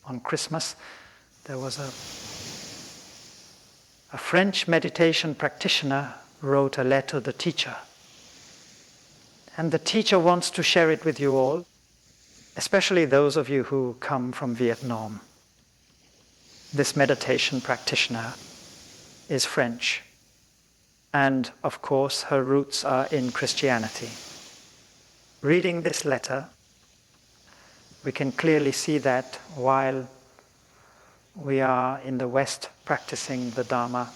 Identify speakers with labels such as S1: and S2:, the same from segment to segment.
S1: on Christmas, there was a French meditation practitioner wrote a letter to the teacher. And the teacher wants to share it with you all, especially those of you who come from Vietnam. This meditation practitioner is French. And of course, her roots are in Christianity. Reading this letter, we can clearly see that while we are in the West practicing the Dharma,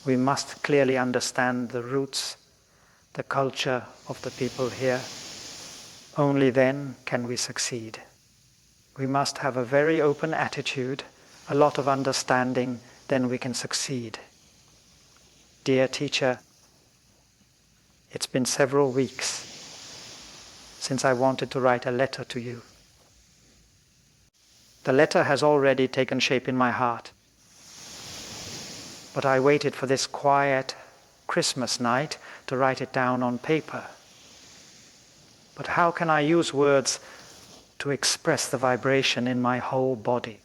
S1: we must clearly understand the roots, the culture of the people here. Only then can we succeed. We must have a very open attitude, a lot of understanding, then we can succeed. Dear teacher, it's been several weeks since I wanted to write a letter to you. The letter has already taken shape in my heart. But I waited for this quiet Christmas night to write it down on paper. But how can I use words to express the vibration in my whole body?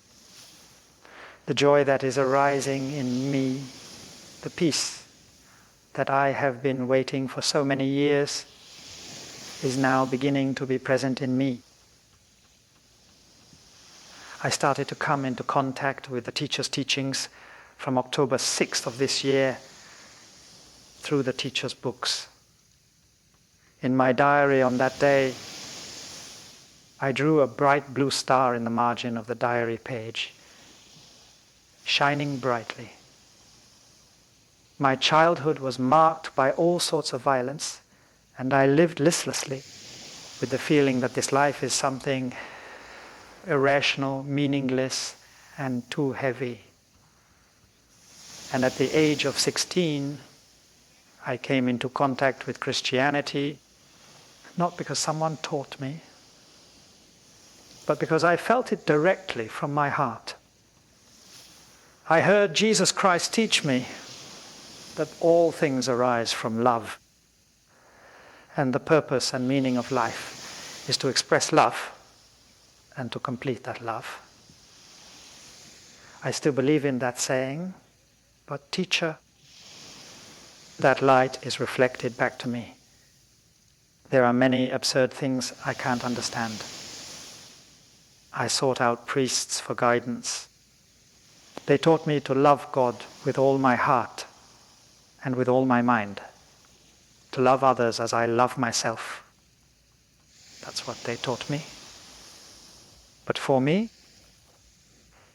S1: The joy that is arising in me, the peace that I have been waiting for so many years is now beginning to be present in me. I started to come into contact with the teacher's teachings from October 6th of this year through the teacher's books. In my diary on that day, I drew a bright blue star in the margin of the diary page, shining brightly. My childhood was marked by all sorts of violence, and I lived listlessly with the feeling that this life is something irrational, meaningless, and too heavy. And at the age of 16, I came into contact with Christianity, not because someone taught me, but because I felt it directly from my heart. I heard Jesus Christ teach me that all things arise from love, and the purpose and meaning of life is to express love and to complete that love. I still believe in that saying, but teacher, that light is reflected back to me. There are many absurd things I can't understand. I sought out priests for guidance. They taught me to love God with all my heart and with all my mind, to love others as I love myself. That's what they taught me. But for me,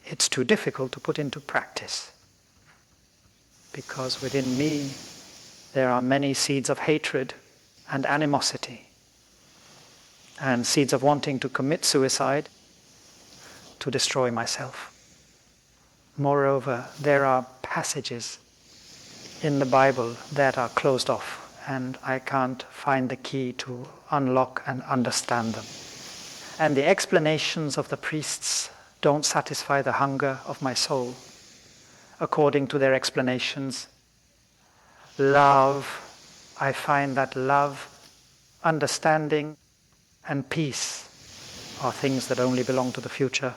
S1: it's too difficult to put into practice, because within me there are many seeds of hatred and animosity, and seeds of wanting to commit suicide to destroy myself. Moreover, there are passages in the Bible that are closed off, and I can't find the key to unlock and understand them. And the explanations of the priests don't satisfy the hunger of my soul. According to their explanations, love, I find that love, understanding, and peace are things that only belong to the future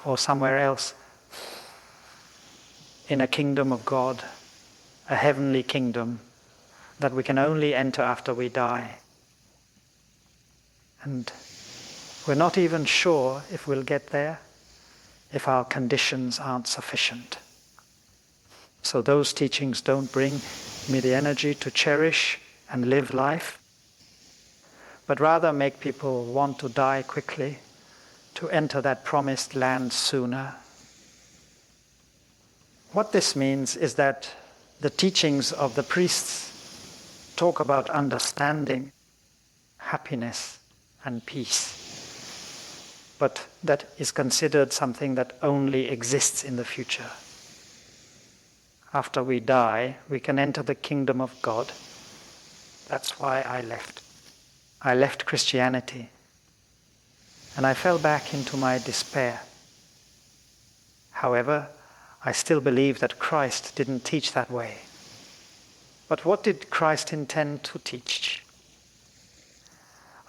S1: or somewhere else in a kingdom of God, a heavenly kingdom that we can only enter after we die. And we're not even sure if we'll get there if our conditions aren't sufficient. So those teachings don't bring me the energy to cherish and live life, but rather make people want to die quickly, to enter that promised land sooner. What this means is that the teachings of the priests talk about understanding, happiness, and peace. But that is considered something that only exists in the future. After we die, we can enter the kingdom of God. That's why I left. I left Christianity, and I fell back into my despair. However, I still believe that Christ didn't teach that way. But what did Christ intend to teach?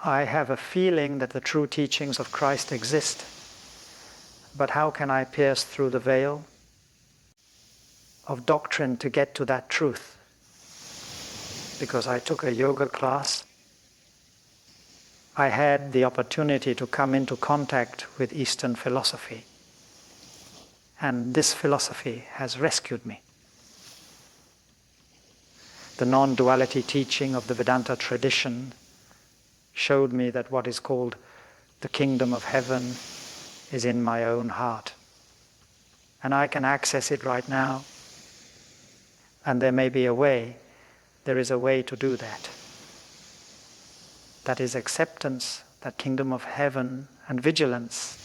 S1: I have a feeling that the true teachings of Christ exist, But how can I pierce through the veil of doctrine to get to that truth? Because I took a yoga class, I had the opportunity to come into contact with Eastern philosophy. And this philosophy has rescued me. The non-duality teaching of the Vedanta tradition showed me that what is called the kingdom of heaven is in my own heart. And I can access it right now. And there may be a way, there is a way to do that. That is acceptance, that kingdom of heaven and vigilance.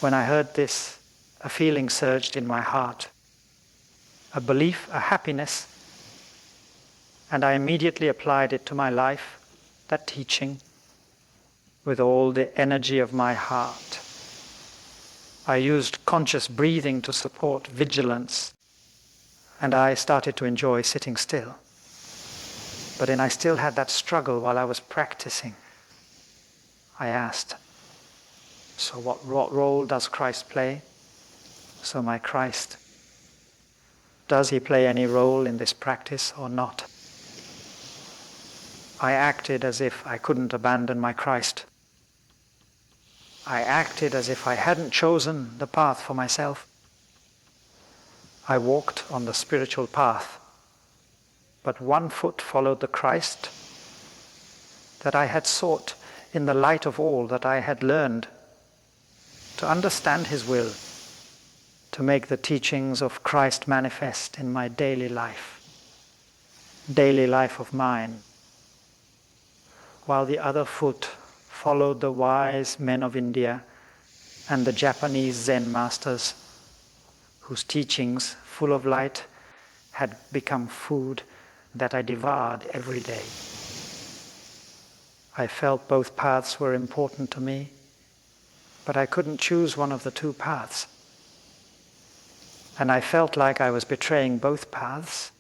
S1: When I heard this, a feeling surged in my heart, a belief, a happiness, and I immediately applied it to my life, that teaching, with all the energy of my heart. I used conscious breathing to support vigilance, and I started to enjoy sitting still. But then I still had that struggle while I was practicing. I asked, so what role does Christ play? So my Christ, does he play any role in this practice or not? I acted as if I couldn't abandon my Christ. I acted as if I hadn't chosen the path for myself. I walked on the spiritual path, but one foot followed the Christ that I had sought in the light of all that I had learned, to understand his will, to make the teachings of Christ manifest in my daily life of mine, while the other foot followed the wise men of India and the Japanese Zen masters, whose teachings, full of light, had become food that I devoured every day. I felt both paths were important to me, but I couldn't choose one of the two paths. And I felt like I was betraying both paths.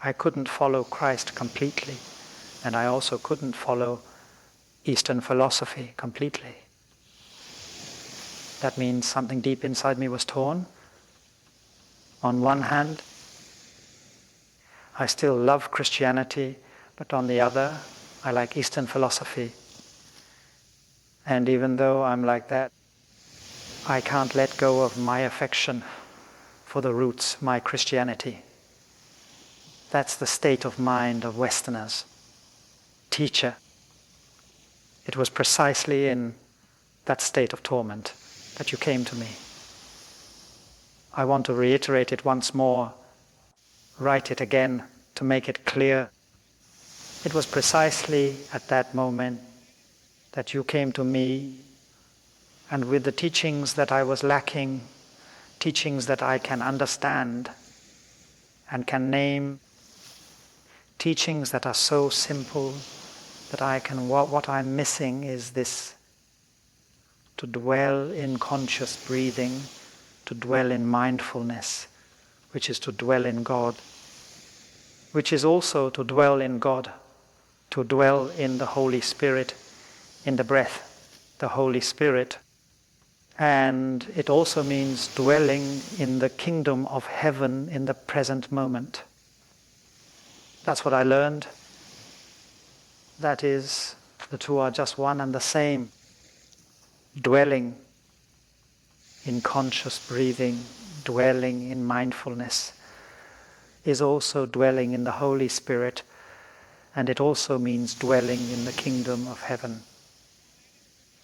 S1: I couldn't follow Christ completely, and I also couldn't follow Eastern philosophy completely. That means something deep inside me was torn. On one hand, I still love Christianity, but on the other, I like Eastern philosophy. And even though I'm like that, I can't let go of my affection for the roots, my Christianity. That's the state of mind of Westerners. Teacher, it was precisely in that state of torment that you came to me. I want to reiterate it once more, write it again to make it clear. It was precisely at that moment that you came to me, and with the teachings that I was lacking, teachings that I can understand and can name, teachings that are so simple that I can, what I'm missing is this, to dwell in conscious breathing, to dwell in mindfulness, which is to dwell in God, which is also to dwell in God, to dwell in the Holy Spirit, in the breath, the Holy Spirit. And it also means dwelling in the kingdom of heaven in the present moment. That's what I learned. That is, the two are just one and the same. Dwelling in conscious breathing, dwelling in mindfulness, is also dwelling in the Holy Spirit, and it also means dwelling in the kingdom of heaven.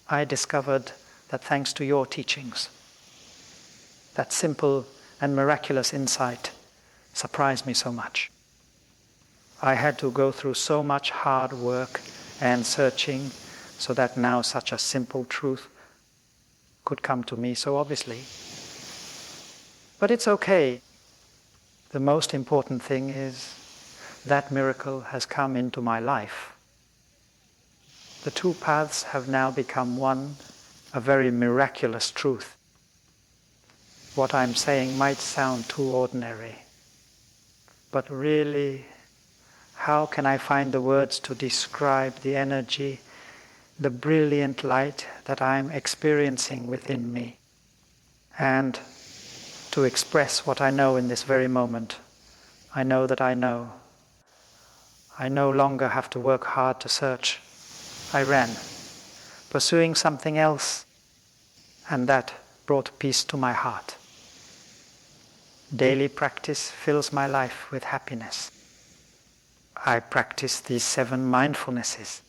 S1: I discovered that thanks to your teachings, that simple and miraculous insight surprised me so much. I had to go through so much hard work and searching so that now such a simple truth could come to me so obviously. But it's okay. The most important thing is that miracle has come into my life. The two paths have now become one, a very miraculous truth. What I'm saying might sound too ordinary, but really, how can I find the words to describe the energy the brilliant light that I'm experiencing within me, and to express what I know in this very moment. I know that I know. I no longer have to work hard to search. I ran, pursuing something else, and that brought peace to my heart. Daily practice fills my life with happiness. I practice these 7 mindfulnesses.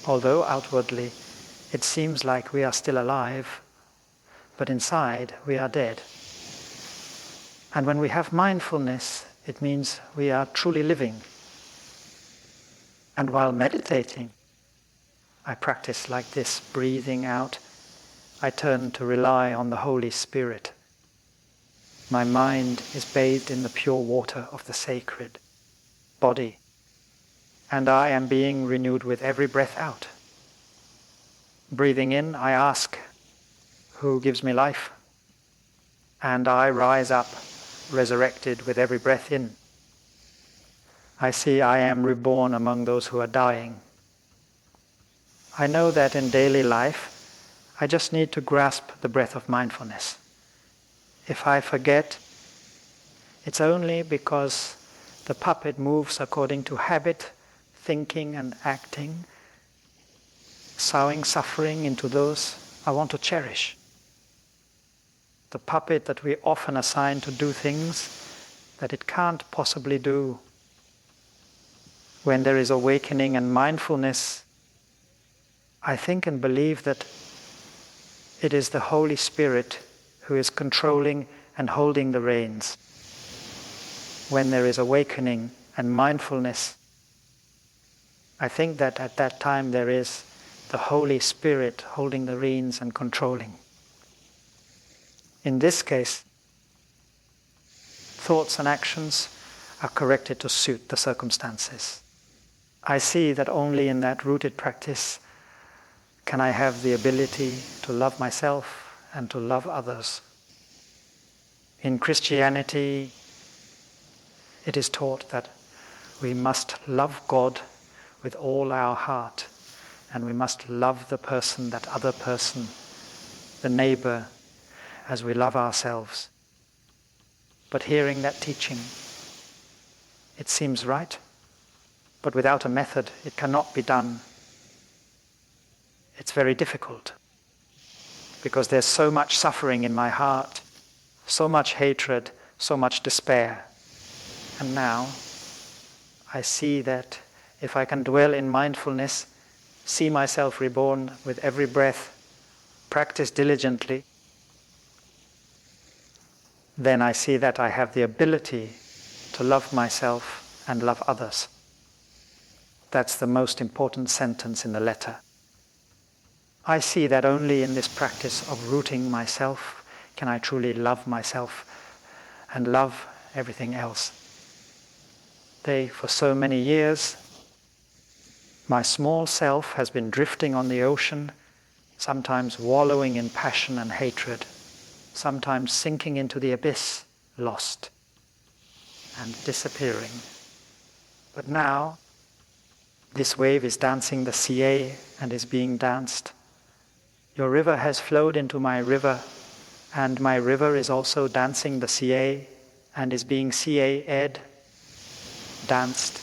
S1: Although outwardly it seems like we are still alive, but inside we are dead. And when we have mindfulness, it means we are truly living. And while meditating, I practice like this, breathing out. I turn to rely on the Holy Spirit. My mind is bathed in the pure water of the sacred body, and I am being renewed with every breath out. Breathing in, I ask, who gives me life? And I rise up, resurrected with every breath in. I see I am reborn among those who are dying. I know that in daily life, I just need to grasp the breath of mindfulness. If I forget, it's only because the puppet moves according to habit, thinking and acting, sowing suffering into those I want to cherish. The puppet that we often assign to do things that it can't possibly do. When there is awakening and mindfulness, I think and believe that it is the Holy Spirit who is controlling and holding the reins. When there is awakening and mindfulness, I think that at that time there is the Holy Spirit holding the reins and controlling. In this case, thoughts and actions are corrected to suit the circumstances. I see that only in that rooted practice can I have the ability to love myself and to love others. In Christianity, it is taught that we must love God with all our heart, and we must love the person, that other person, the neighbor, as we love ourselves. But hearing that teaching, it seems right, but without a method, it cannot be done. It's very difficult, because there's so much suffering in my heart, so much hatred, so much despair. And now, I see that if I can dwell in mindfulness, see myself reborn with every breath, practice diligently, then I see that I have the ability to love myself and love others. That's the most important sentence in the letter. I see that only in this practice of rooting myself can I truly love myself and love everything else. For so many years, my small self has been drifting on the ocean, sometimes wallowing in passion and hatred, sometimes sinking into the abyss, lost and disappearing. But now, this wave is dancing the CA and is being danced. Your river has flowed into my river, and my river is also dancing the CA and is being CA-ed, danced,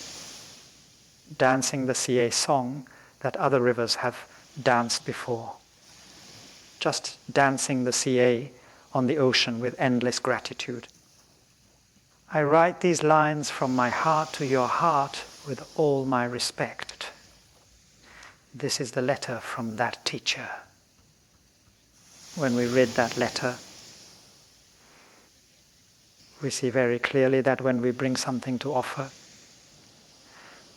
S1: dancing the CA song that other rivers have danced before. Just dancing the CA on the ocean with endless gratitude. I write these lines from my heart to your heart with all my respect. This is the letter from that teacher. When we read that letter, we see very clearly that when we bring something to offer,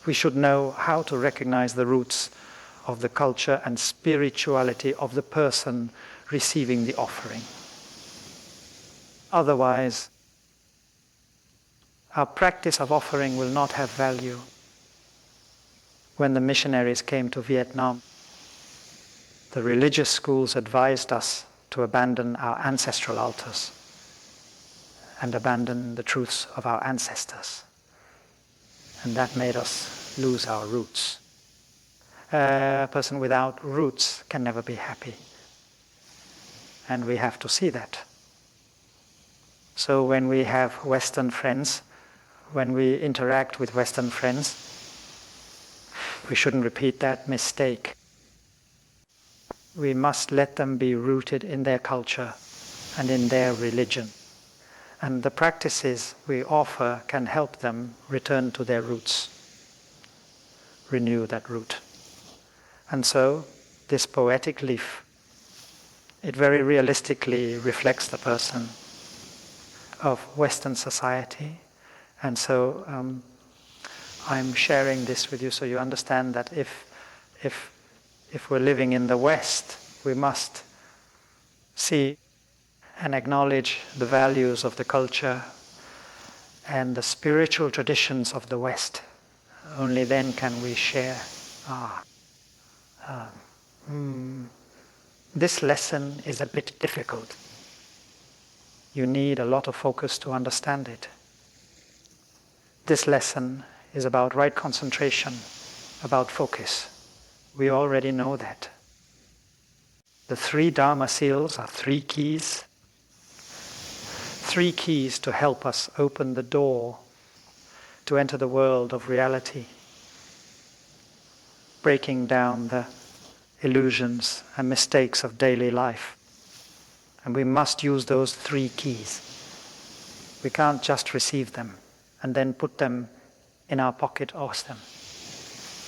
S1: we should know how to recognize the roots of the culture and spirituality of the person receiving the offering. Otherwise, our practice of offering will not have value. When the missionaries came to Vietnam, the religious schools advised us to abandon our ancestral altars and abandon the truths of our ancestors. And that made us lose our roots. A person without roots can never be happy. And we have to see that. So when we have Western friends, when we interact with Western friends, we shouldn't repeat that mistake. We must let them be rooted in their culture and in their religion. And the practices we offer can help them return to their roots, renew that root. And so, this poetic leaf, it very realistically reflects the person of Western society. And so I'm sharing this with you so you understand that if we're living in the West, we must see and acknowledge the values of the culture and the spiritual traditions of the West. Only then can we share. This lesson is a bit difficult. You need a lot of focus to understand it. This lesson is about right concentration, about focus. We already know that. The 3 Dharma seals are 3 keys. 3 keys to help us open the door to enter the world of reality, breaking down the illusions and mistakes of daily life. And we must use those 3 keys. We can't just receive them and then put them in our pocket or them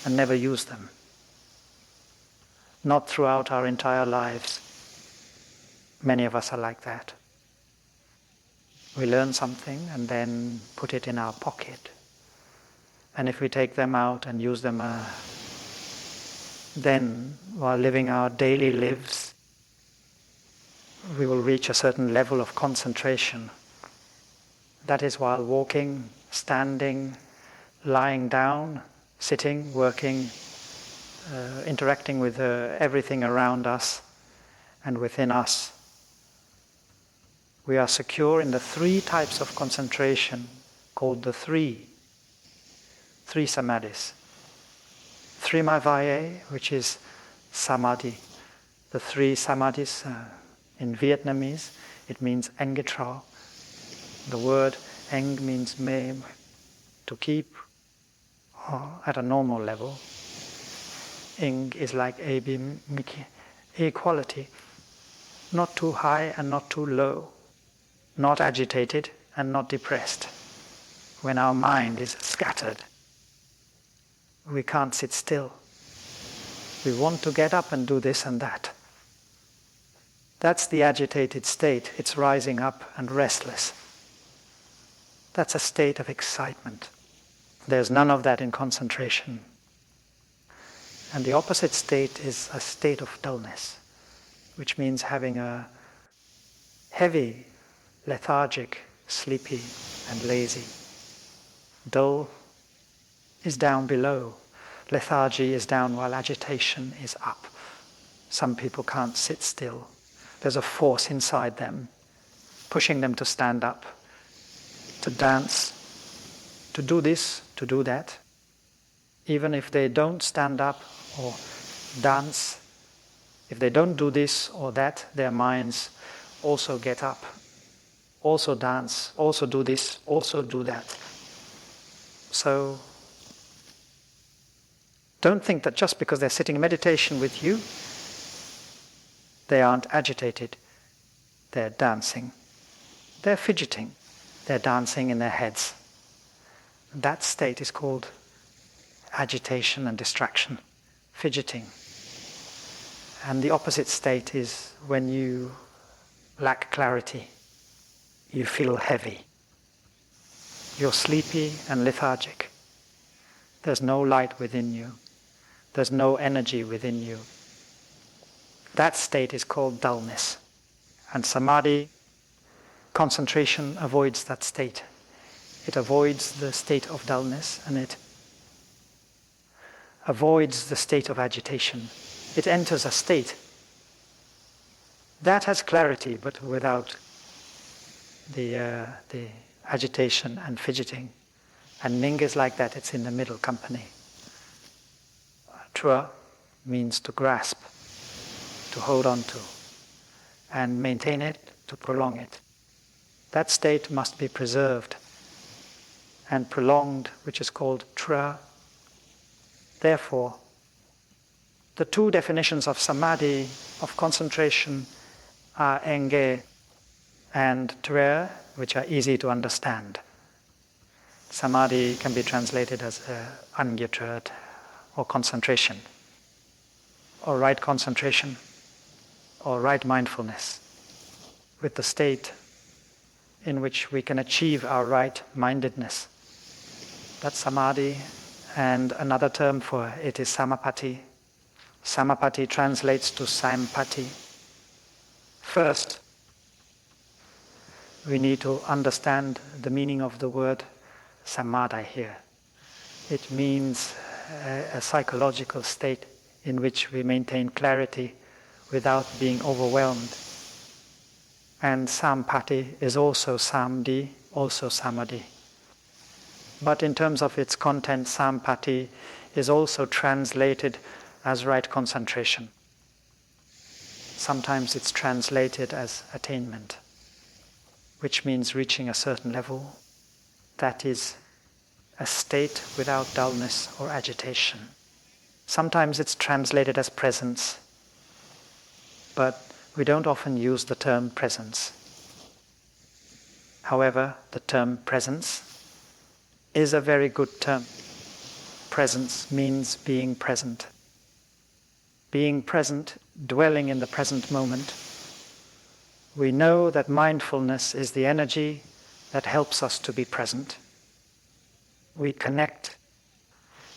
S1: and never use them. Not throughout our entire lives. Many of us are like that. We learn something and then put it in our pocket. And if we take them out and use them then, while living our daily lives, we will reach a certain level of concentration. That is while walking, standing, lying down, sitting, working, interacting with everything around us and within us. We are secure in the 3 types of concentration called the 3 samadhis. 3 Mavaye, which is samadhi. The 3 samadhis in Vietnamese, it means engetrao. The word eng means me, to keep at a normal level. Ing is like equality, not too high and not too low, not agitated and not depressed. When our mind is scattered, we can't sit still. We want to get up and do this and that. That's the agitated state. It's rising up and restless. That's a state of excitement. There's none of that in concentration. And the opposite state is a state of dullness, which means having a heavy, lethargic, sleepy, and lazy. Dull is down below. Lethargy is down while agitation is up. Some people can't sit still. There's a force inside them, pushing them to stand up, to dance, to do this, to do that. Even if they don't stand up or dance, if they don't do this or that, their minds also get up, also dance, also do this, also do that. So, don't think that just because they're sitting in meditation with you, they aren't agitated. They're dancing. They're fidgeting. They're dancing in their heads. That state is called agitation and distraction, fidgeting. And the opposite state is when you lack clarity. You feel heavy. You're sleepy and lethargic. There's no light within you. There's no energy within you. That state is called dullness. And samadhi, concentration, avoids that state. It avoids the state of dullness and it avoids the state of agitation. It enters a state that has clarity but without the agitation and fidgeting. And Ning is like that, it's in the middle company. Trua, means to grasp, to hold on to, and maintain it, to prolong it. That state must be preserved and prolonged, which is called tra. Therefore, the two definitions of samadhi, of concentration, are enge and tra, which are easy to understand. Samadhi can be translated as angyatrat, or concentration, or right concentration, or right mindfulness, with the state in which we can achieve our right mindedness. That's samadhi, and another term for it is samapatti. Samapatti translates to sampatti. First, we need to understand the meaning of the word samadhi here. It means a psychological state in which we maintain clarity without being overwhelmed. And sampatti is also samdhi, also samadhi. But in terms of its content, sampatti is also translated as right concentration. Sometimes it's translated as attainment, which means reaching a certain level, that is a state without dullness or agitation. Sometimes it's translated as presence, but we don't often use the term presence. However, the term presence is a very good term. Presence means being present. Being present, dwelling in the present moment. We know that mindfulness is the energy that helps us to be present. We connect.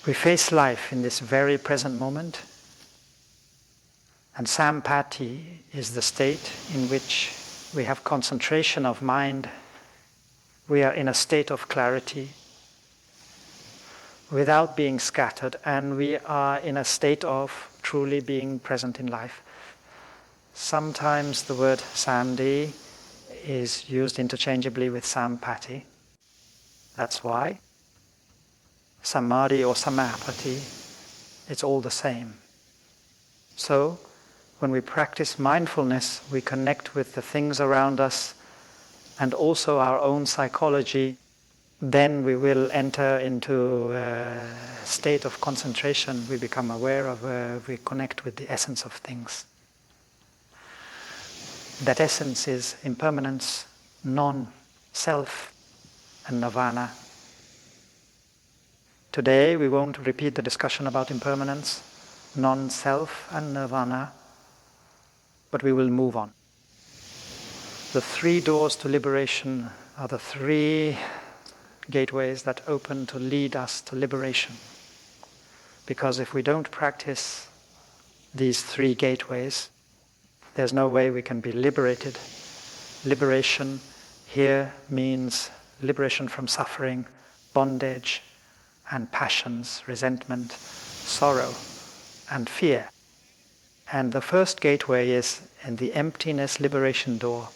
S1: We face life in this very present moment. And sampatti is the state in which we have concentration of mind. We are in a state of clarity without being scattered, and we are in a state of truly being present in life. Sometimes the word samdhi is used interchangeably with sampatti. That's why samadhi or samapatti, it's all the same. So, when we practice mindfulness, we connect with the things around us and also our own psychology. Then we will enter into a state of concentration. We become aware of, we connect with the essence of things. That essence is impermanence, non-self, and nirvana. Today we won't repeat the discussion about impermanence, non-self, and nirvana, but we will move on. The three doors to liberation are the three gateways that open to lead us to liberation. Because if we don't practice these three gateways, there's no way we can be liberated. Liberation here means liberation from suffering, bondage, and passions, resentment, sorrow, and fear. And the first gateway is in the emptiness liberation door.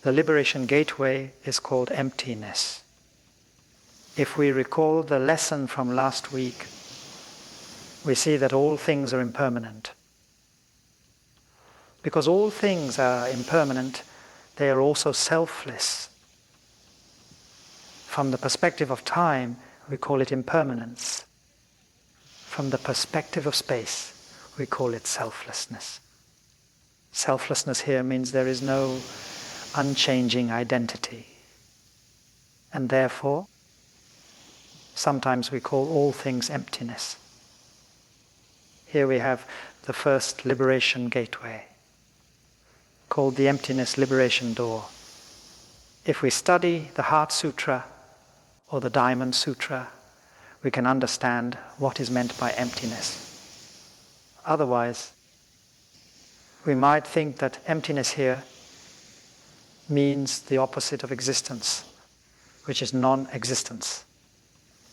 S1: The liberation gateway is called emptiness. If we recall the lesson from last week, we see that all things are impermanent. Because all things are impermanent, they are also selfless. From the perspective of time, we call it impermanence. From the perspective of space, we call it selflessness. Selflessness here means there is no unchanging identity. And therefore, sometimes we call all things emptiness. Here we have the first liberation gateway, called the emptiness liberation door. If we study the Heart Sutra or the Diamond Sutra, we can understand what is meant by emptiness. Otherwise, we might think that emptiness here means the opposite of existence, which is non-existence.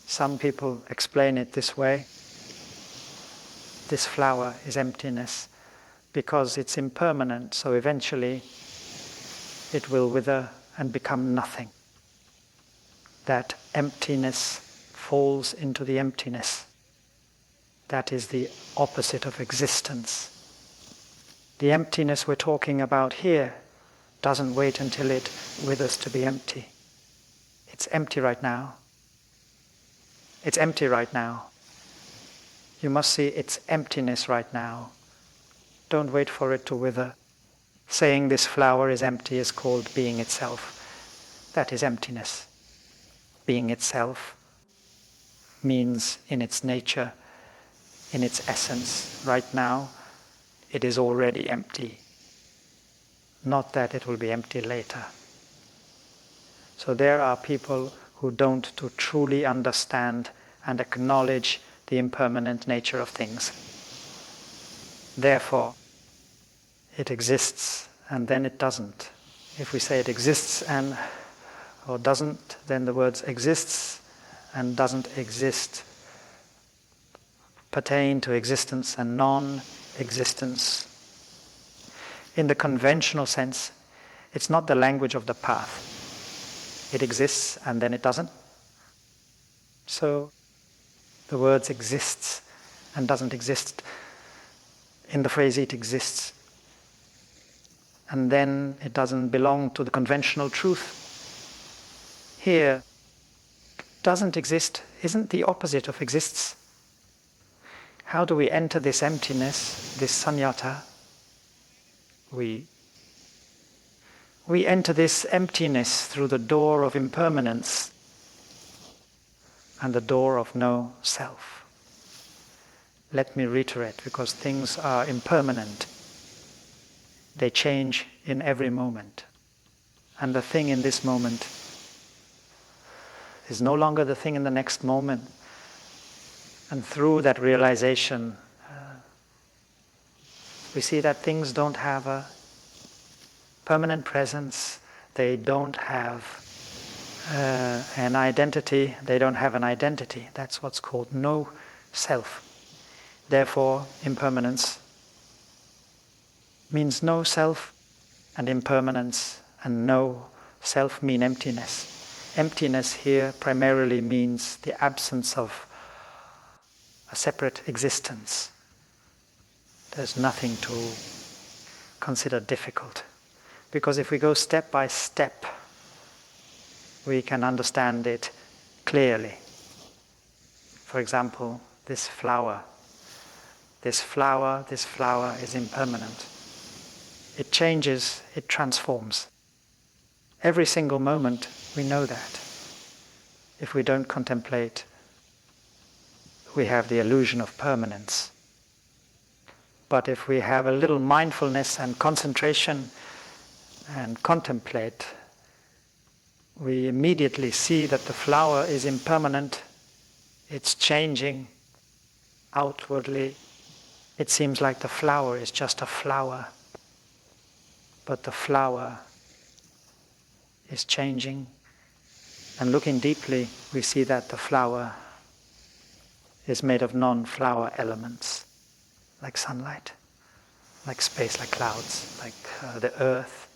S1: Some people explain it this way. This flower is emptiness because it's impermanent, so eventually it will wither and become nothing. That emptiness falls into the emptiness. That is the opposite of existence. The emptiness we're talking about here doesn't wait until it withers to be empty. It's empty right now. It's empty right now. You must see its emptiness right now. Don't wait for it to wither. Saying this flower is empty is called being itself. That is emptiness. Being itself means in its nature, in its essence, right now, it is already empty. Not that it will be empty later. So there are people who don't to truly understand and acknowledge the impermanent nature of things. Therefore, it exists and then it doesn't. If we say it exists and or doesn't, then the words exists and doesn't exist pertain to existence and non-existence. In the conventional sense, it's not the language of the path. It exists and then it doesn't. So the words exists and doesn't exist in the phrase it exists. And then it doesn't belong to the conventional truth. Here, doesn't exist isn't the opposite of exists. How do we enter this emptiness, this sunyata? We enter this emptiness through the door of impermanence and the door of no self. Let me reiterate, because things are impermanent. They change in every moment. And the thing in this moment is no longer the thing in the next moment. And through that realization, we see that things don't have a permanent presence. They don't have an identity. They don't have an identity. That's what's called no self. Therefore, impermanence means no self, and impermanence and no self mean emptiness. Emptiness here primarily means the absence of a separate existence. There's nothing to consider difficult. Because if we go step by step, we can understand it clearly. For example, this flower is impermanent. It changes, it transforms. Every single moment we know that. If we don't contemplate, we have the illusion of permanence. But if we have a little mindfulness and concentration and contemplate, we immediately see that the flower is impermanent, it's changing outwardly. It seems like the flower is just a flower, but the flower is changing. And looking deeply, we see that the flower is made of non-flower elements, like sunlight, like space, like clouds, like the earth,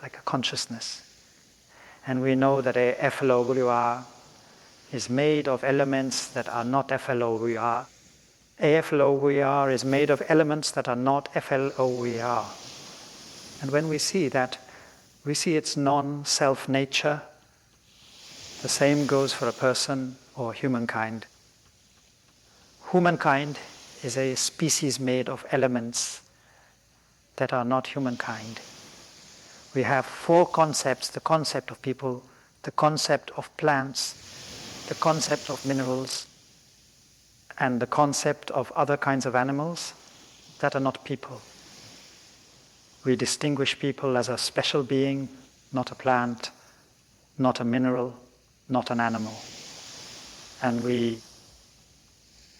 S1: like a consciousness. And we know that a FLOWR is made of elements that are not FLOWR. A FLOWR is made of elements that are not FLOWR. And when we see that, we see its non-self nature. The same goes for a person or humankind. Humankind is a species made of elements that are not humankind. We have four concepts: the concept of people, the concept of plants, the concept of minerals, and the concept of other kinds of animals that are not people. We distinguish people as a special being, not a plant, not a mineral, not an animal. And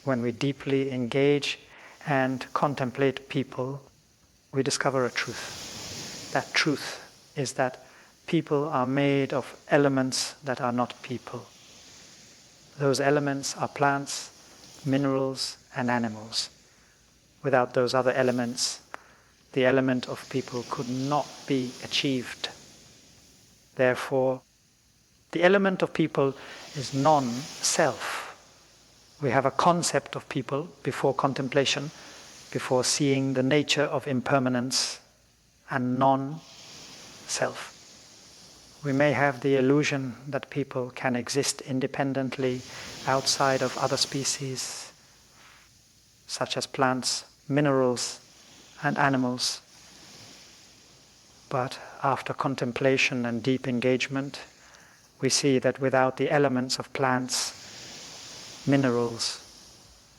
S1: when we deeply engage and contemplate people, we discover a truth. That truth is that people are made of elements that are not people. Those elements are plants, minerals, and animals. Without those other elements, the element of people could not be achieved. Therefore, the element of people is non-self. We have a concept of people before contemplation, before seeing the nature of impermanence and non-self. We may have the illusion that people can exist independently outside of other species, such as plants, minerals, and animals. But after contemplation and deep engagement, we see that without the elements of plants, minerals,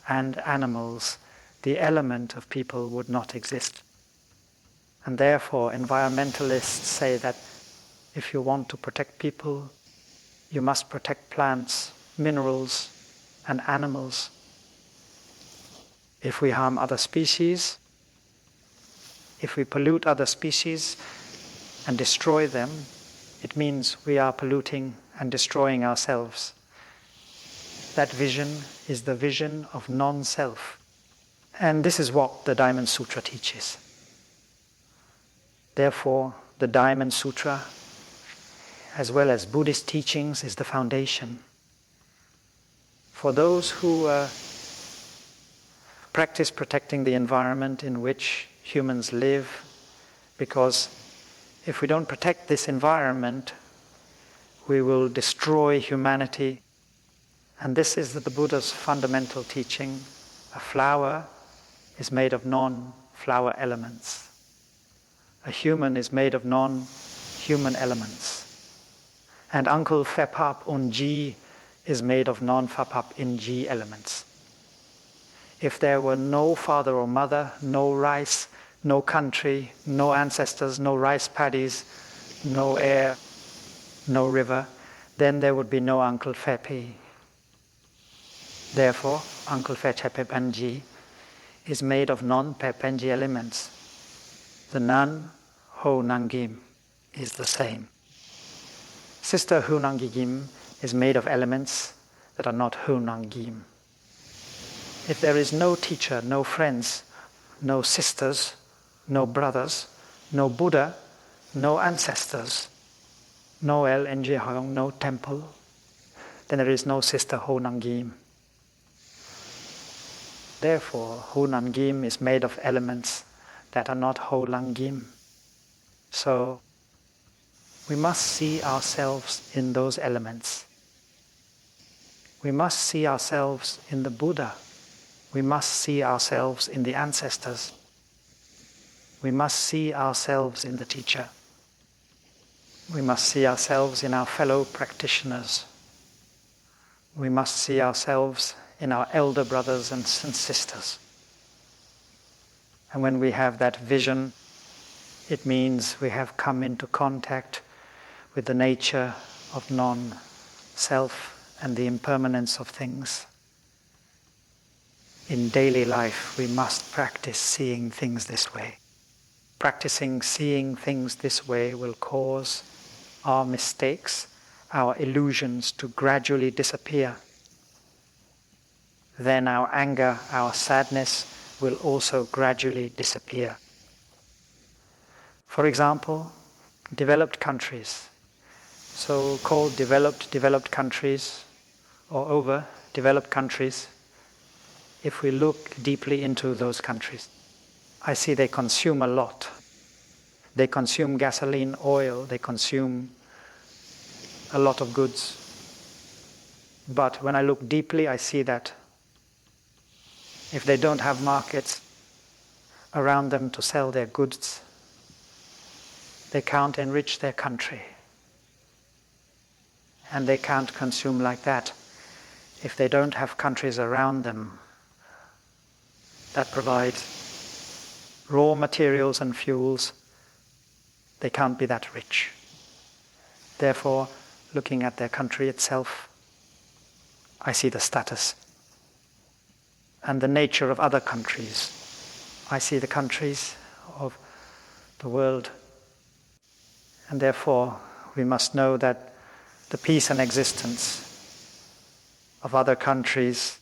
S1: and animals, the element of people would not exist. And therefore, environmentalists say that if you want to protect people, you must protect plants, minerals, and animals. If we harm other species, if we pollute other species and destroy them, it means we are polluting and destroying ourselves. That vision is the vision of non-self. And this is what the Diamond Sutra teaches. Therefore, the Diamond Sutra, as well as Buddhist teachings, is the foundation. For those who practice protecting the environment in which humans live, because if we don't protect this environment, we will destroy humanity. And this is the Buddha's fundamental teaching. A flower is made of non-flower elements. A human is made of non-human elements. And Uncle Phepap Unji is made of non-Phapap Inji elements. If there were no father or mother, no rice, no country, no ancestors, no rice paddies, no air, no river, then there would be no Uncle Phepi. Therefore, Uncle Phepanji is made of non-Phepanji elements. The Nan Ho Nangim is the same. Sister Hu Nangigim is made of elements that are not Hu Nangim. If there is no teacher, no friends, no sisters, no brothers, no Buddha, no ancestors, no El Enje Hong, no temple, then there is no Sister Ho Nangim. Therefore, Ho Nangim is made of elements that are not Ho Nangim. So, we must see ourselves in those elements. We must see ourselves in the Buddha. We must see ourselves in the ancestors. We must see ourselves in the teacher. We must see ourselves in our fellow practitioners. We must see ourselves in our elder brothers and sisters. And when we have that vision, it means we have come into contact with the nature of non-self and the impermanence of things. In daily life, we must practice seeing things this way. Practicing seeing things this way will cause our mistakes, our illusions to gradually disappear. Then our anger, our sadness will also gradually disappear. For example, developed countries, so-called developed countries, or overdeveloped countries, if we look deeply into those countries, I see they consume a lot. They consume gasoline, oil, they consume a lot of goods. But when I look deeply, I see that if they don't have markets around them to sell their goods, they can't enrich their country. And they can't consume like that if they don't have countries around them that provide raw materials and fuels. They can't be that rich. Therefore, looking at their country itself, I see the status and the nature of other countries. I see the countries of the world. And therefore, we must know that the peace and existence of other countries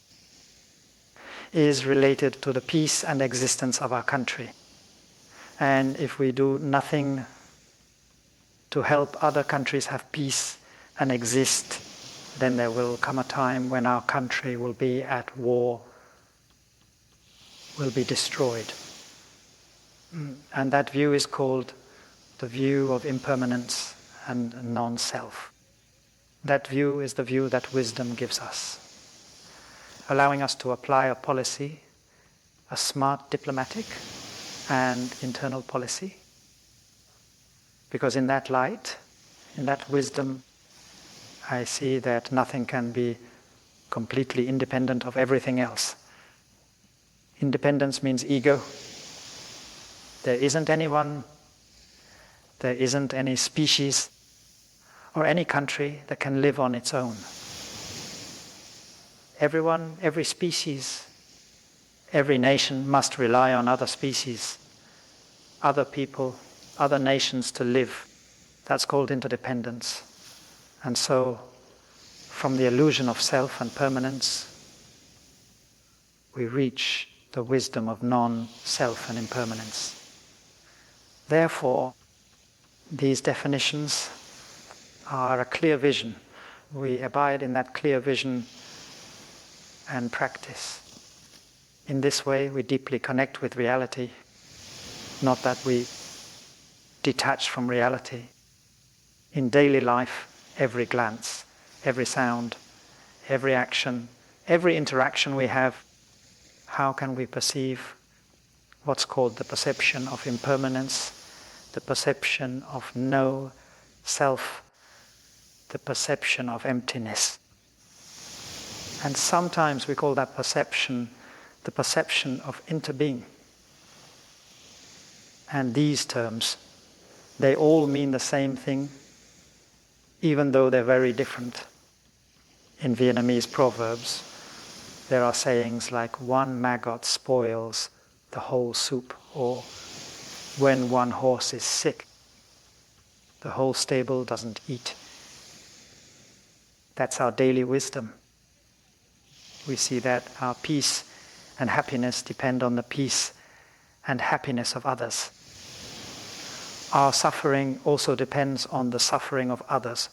S1: is related to the peace and existence of our country. And if we do nothing to help other countries have peace and exist, then there will come a time when our country will be at war, will be destroyed. And that view is called the view of impermanence and non-self. That view is the view that wisdom gives us, allowing us to apply a policy, a smart diplomatic and internal policy. Because in that light, in that wisdom, I see that nothing can be completely independent of everything else. Independence means ego. There isn't anyone, there isn't any species or any country that can live on its own. Everyone, every species, every nation must rely on other species, other people, other nations to live. That's called interdependence. And so, from the illusion of self and permanence, we reach the wisdom of non-self and impermanence. Therefore, these definitions are a clear vision. We abide in that clear vision and practice. In this way, we deeply connect with reality, not that we detach from reality. In daily life, every glance, every sound, every action, every interaction we have, how can we perceive what's called the perception of impermanence, the perception of no self, the perception of emptiness. And sometimes we call that perception the perception of interbeing. And these terms, they all mean the same thing, even though they're very different. In Vietnamese proverbs, there are sayings like, one maggot spoils the whole soup, or when one horse is sick, the whole stable doesn't eat. That's our daily wisdom. We see that our peace and happiness depend on the peace and happiness of others. Our suffering also depends on the suffering of others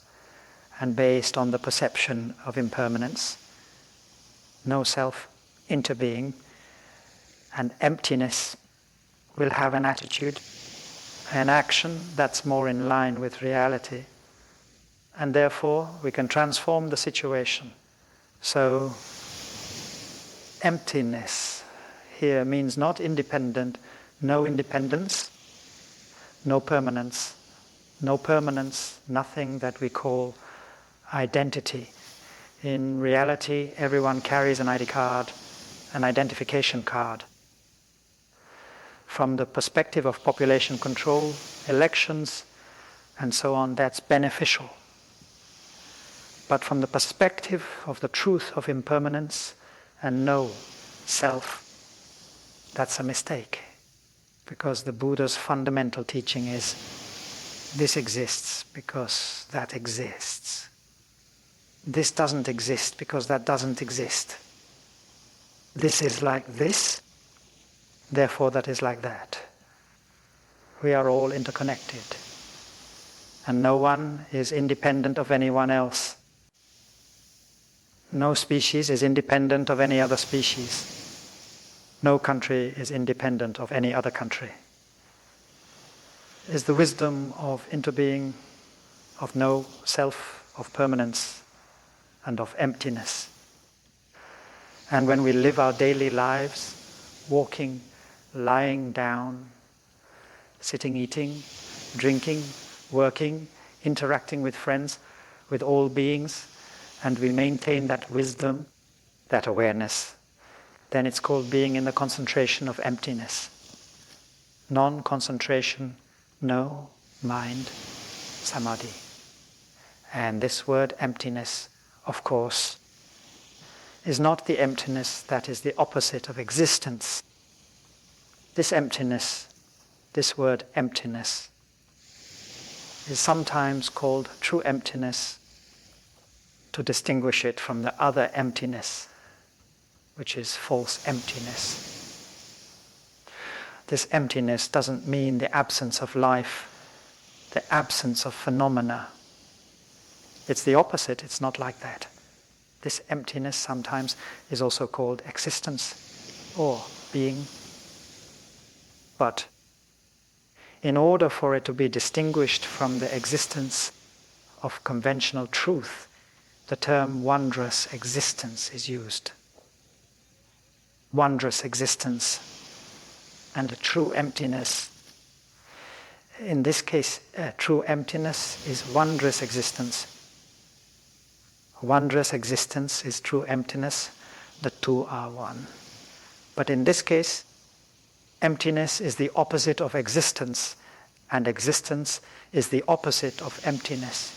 S1: and based on the perception of impermanence, no self, interbeing, and emptiness. Will have an attitude, an action that's more in line with reality. And therefore, we can transform the situation. So, emptiness here means not independent, no independence, no permanence, nothing that we call identity. In reality, everyone carries an ID card, an identification card. From the perspective of population control, elections, and so on, that's beneficial. But from the perspective of the truth of impermanence and no self, that's a mistake. Because the Buddha's fundamental teaching is, this exists because that exists. This doesn't exist because that doesn't exist. This is like this, therefore that is like that. We are all interconnected. And no one is independent of anyone else. No species is independent of any other species. No country is independent of any other country. Is the wisdom of interbeing, of no self, of permanence, and of emptiness. And when we live our daily lives, walking, lying down, sitting, eating, drinking, working, interacting with friends, with all beings, and we maintain that wisdom, that awareness, then it's called being in the concentration of emptiness. Non-concentration, no mind, samadhi. And this word emptiness, of course, is not the emptiness that is the opposite of existence. This emptiness, this word emptiness, is sometimes called true emptiness to distinguish it from the other emptiness, which is false emptiness. This emptiness doesn't mean the absence of life, the absence of phenomena. It's the opposite, it's not like that. This emptiness sometimes is also called existence or being. But in order for it to be distinguished from the existence of conventional truth, the term wondrous existence is used. Wondrous existence and a true emptiness. In this case, true emptiness is wondrous existence. Wondrous existence is true emptiness. The two are one. But in this case, emptiness is the opposite of existence, and existence is the opposite of emptiness.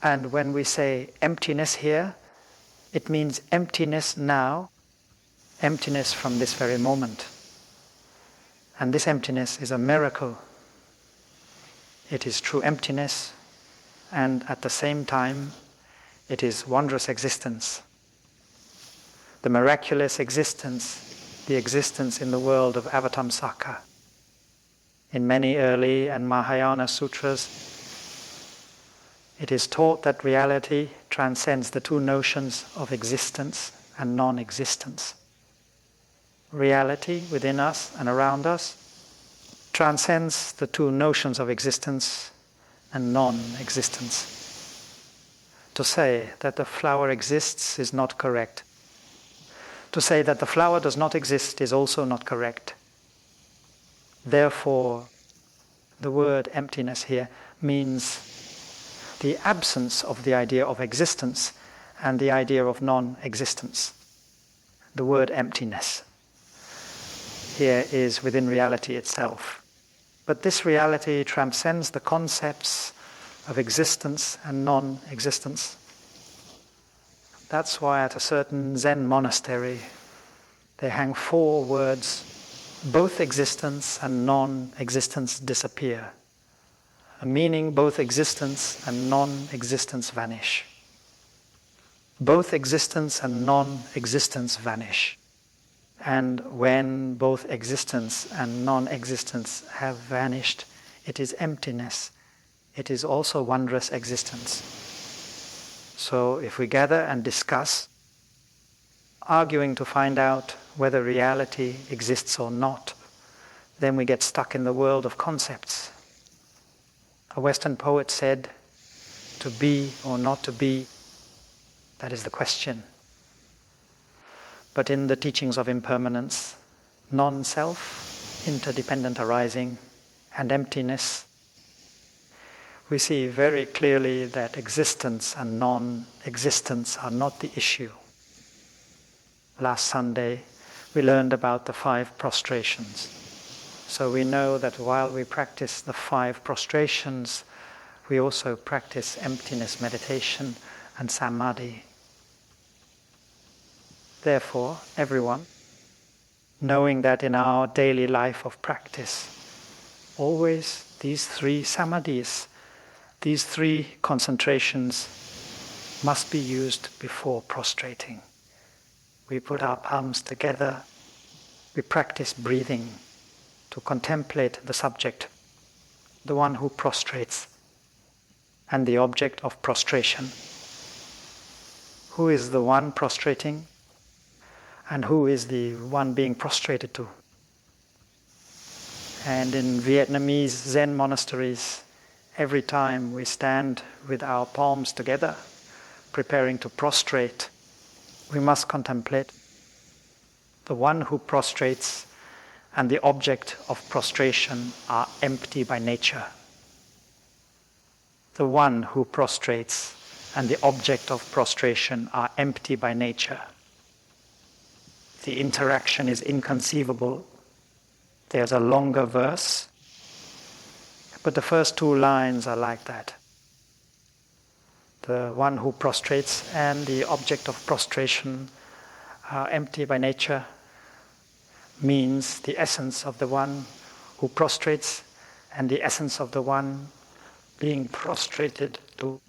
S1: And when we say emptiness here, it means emptiness now, emptiness from this very moment. And this emptiness is a miracle. It is true emptiness, and at the same time, it is wondrous existence. The miraculous existence, the existence in the world of Avatamsaka. In many early and Mahayana sutras, it is taught that reality transcends the two notions of existence and non-existence. Reality within us and around us transcends the two notions of existence and non-existence. To say that the flower exists is not correct. To say that the flower does not exist is also not correct. Therefore, the word emptiness here means the absence of the idea of existence and the idea of non-existence. The word emptiness here is within reality itself. But this reality transcends the concepts of existence and non-existence. That's why at a certain Zen monastery they hang 4 words: both existence and non-existence disappear. Meaning both existence and non-existence vanish. Both existence and non-existence vanish. And when both existence and non-existence have vanished, it is emptiness. It is also wondrous existence. So if we gather and discuss, arguing to find out whether reality exists or not, then we get stuck in the world of concepts. A Western poet said, to be or not to be, that is the question. But in the teachings of impermanence, non-self, interdependent arising, and emptiness, we see very clearly that existence and non-existence are not the issue. Last Sunday, we learned about the 5 prostrations. So we know that while we practice the 5 prostrations, we also practice emptiness meditation and samadhi. Therefore, everyone, knowing that in our daily life of practice, always these 3 samadhis, these 3 concentrations must be used before prostrating. We put our palms together, we practice breathing, to contemplate the subject, the one who prostrates, and the object of prostration. Who is the one prostrating, and who is the one being prostrated to? And in Vietnamese Zen monasteries, every time we stand with our palms together, preparing to prostrate, we must contemplate the one who prostrates and the object of prostration are empty by nature. The one who prostrates and the object of prostration are empty by nature. The interaction is inconceivable. There's a longer verse, but the first 2 lines are like that. The one who prostrates and the object of prostration are empty by nature means the essence of the one who prostrates and the essence of the one being prostrated to,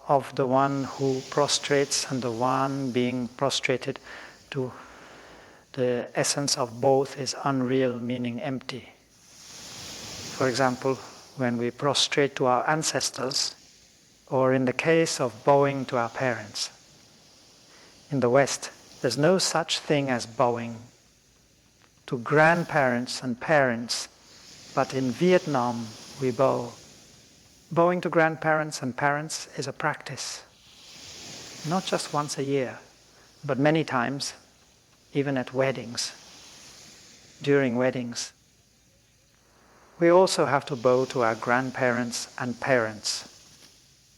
S1: of the one who prostrates and the one being prostrated to. The essence of both is unreal, meaning empty. For example, when we prostrate to our ancestors, or in the case of bowing to our parents. In the West, there's no such thing as bowing to grandparents and parents, but in Vietnam we bow. Bowing to grandparents and parents is a practice, not just once a year, but many times, even at weddings, during weddings. We also have to bow to our grandparents and parents.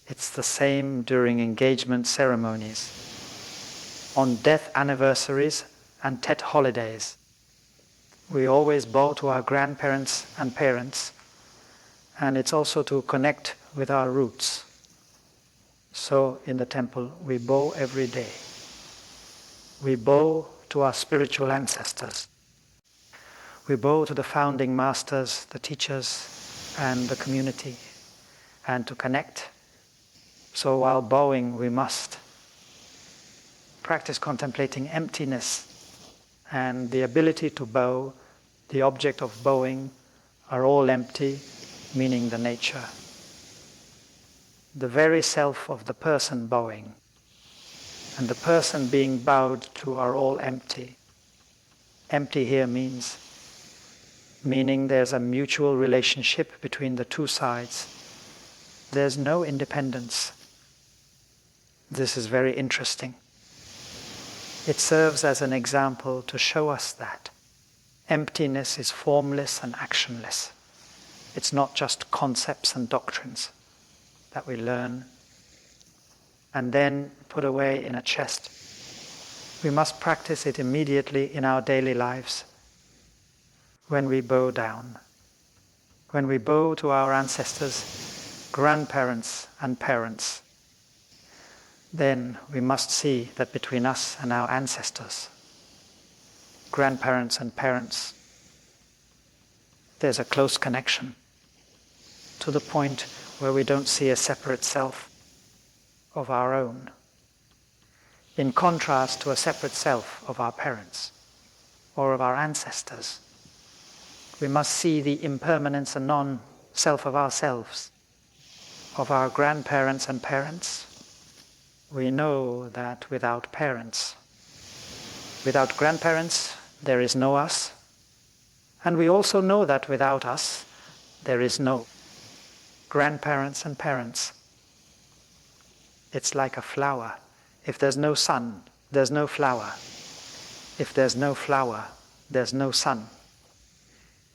S1: It's the same during engagement ceremonies, on death anniversaries and Tet holidays. We always bow to our grandparents and parents, and it's also to connect with our roots. So in the temple, we bow every day. We bow to our spiritual ancestors. We bow to the founding masters, the teachers, and the community, and to connect. So while bowing, we must practice contemplating emptiness, and the ability to bow, the object of bowing, are all empty, meaning the nature. The very self of the person bowing and the person being bowed to are all empty. Empty here meaning there's a mutual relationship between the two sides. There's no independence. This is very interesting. It serves as an example to show us that emptiness is formless and actionless. It's not just concepts and doctrines that we learn and then put away in a chest. We must practice it immediately in our daily lives. When we bow down, when we bow to our ancestors, grandparents and parents, then we must see that between us and our ancestors, grandparents and parents, there's a close connection to the point where we don't see a separate self of our own, in contrast to a separate self of our parents or of our ancestors. We must see the impermanence and non-self of ourselves, of our grandparents and parents. We know that without parents, without grandparents, there is no us. And we also know that without us, there is no grandparents and parents. It's like a flower. If there's no sun, there's no flower. If there's no flower, there's no sun.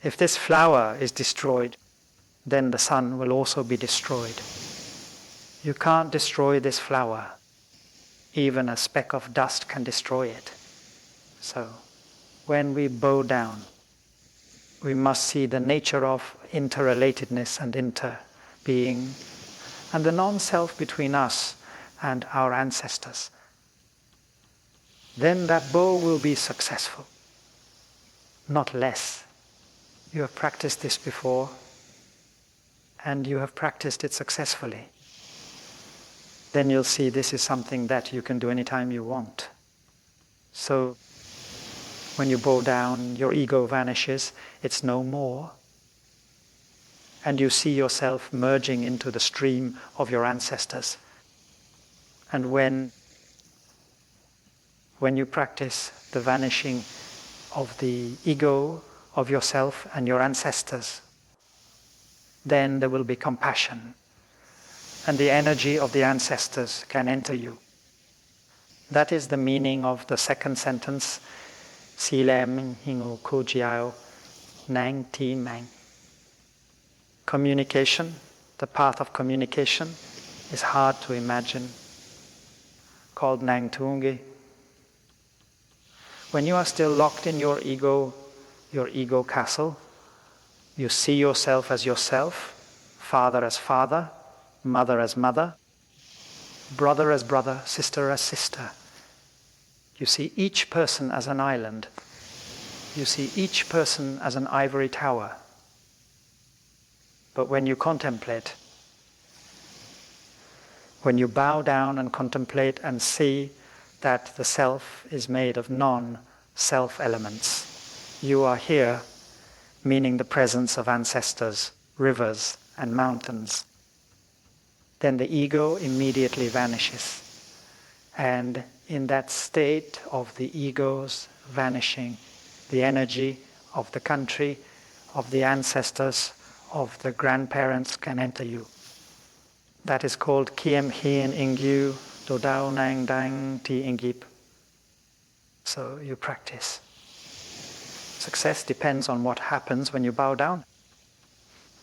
S1: If this flower is destroyed, then the sun will also be destroyed. You can't destroy this flower. Even a speck of dust can destroy it. So, when we bow down, we must see the nature of interrelatedness and interbeing, and the non-self between us and our ancestors. Then that bow will be successful, not less. You have practiced this before, and you have practiced it successfully. Then you'll see this is something that you can do anytime you want. So, when you bow down, your ego vanishes, it's no more. And you see yourself merging into the stream of your ancestors. And when you practice the vanishing of the ego of yourself and your ancestors, then there will be compassion. And the energy of the ancestors can enter you. That is the meaning of the second sentence, Silem Hingu Kujiao Nang Ti Mang. Communication, the path of communication, is hard to imagine, called Nang Tungi. When you are still locked in your ego castle, you see yourself as yourself, father as father, mother as mother, brother as brother, sister as sister. You see each person as an island. You see each person as an ivory tower. But when you contemplate, when you bow down and contemplate and see that the self is made of non-self elements, you are here, meaning the presence of ancestors, rivers, and mountains. then the ego immediately vanishes. And in that state of the ego's vanishing, the energy of the country, of the ancestors, of the grandparents can enter you. That is called Kiem Hien Ingyu Do Dao Nang Dang Ti Ingip. So you practice. Success depends on what happens when you bow down.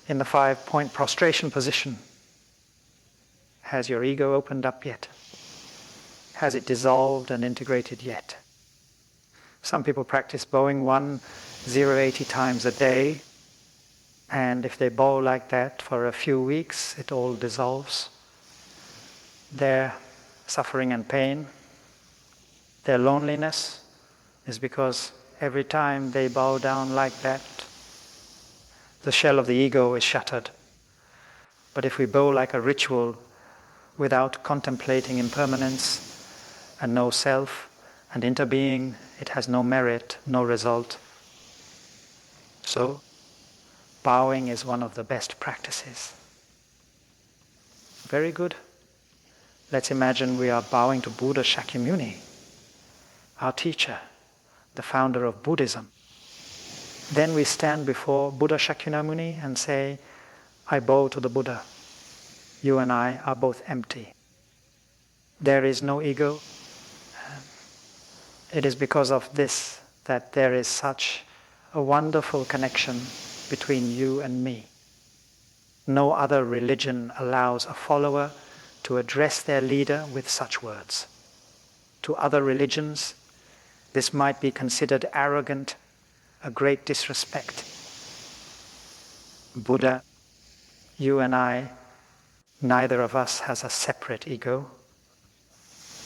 S1: In the 5-point prostration position, has your ego opened up yet? Has it dissolved and integrated yet? Some people practice bowing 1,080 times a day, and if they bow like that for a few weeks, it all dissolves. Their suffering and pain, their loneliness is because every time they bow down like that, the shell of the ego is shattered. But if we bow like a ritual without contemplating impermanence and no self and interbeing, it has no merit, no result. So, bowing is one of the best practices. Very good. Let's imagine we are bowing to Buddha Shakyamuni, our teacher, the founder of Buddhism. Then we stand before Buddha Shakyamuni and say, I bow to the Buddha. You and I are both empty. There is no ego. It is because of this that there is such a wonderful connection between you and me. No other religion allows a follower to address their leader with such words. To other religions, this might be considered arrogant, a great disrespect. Buddha, you and I, neither of us has a separate ego.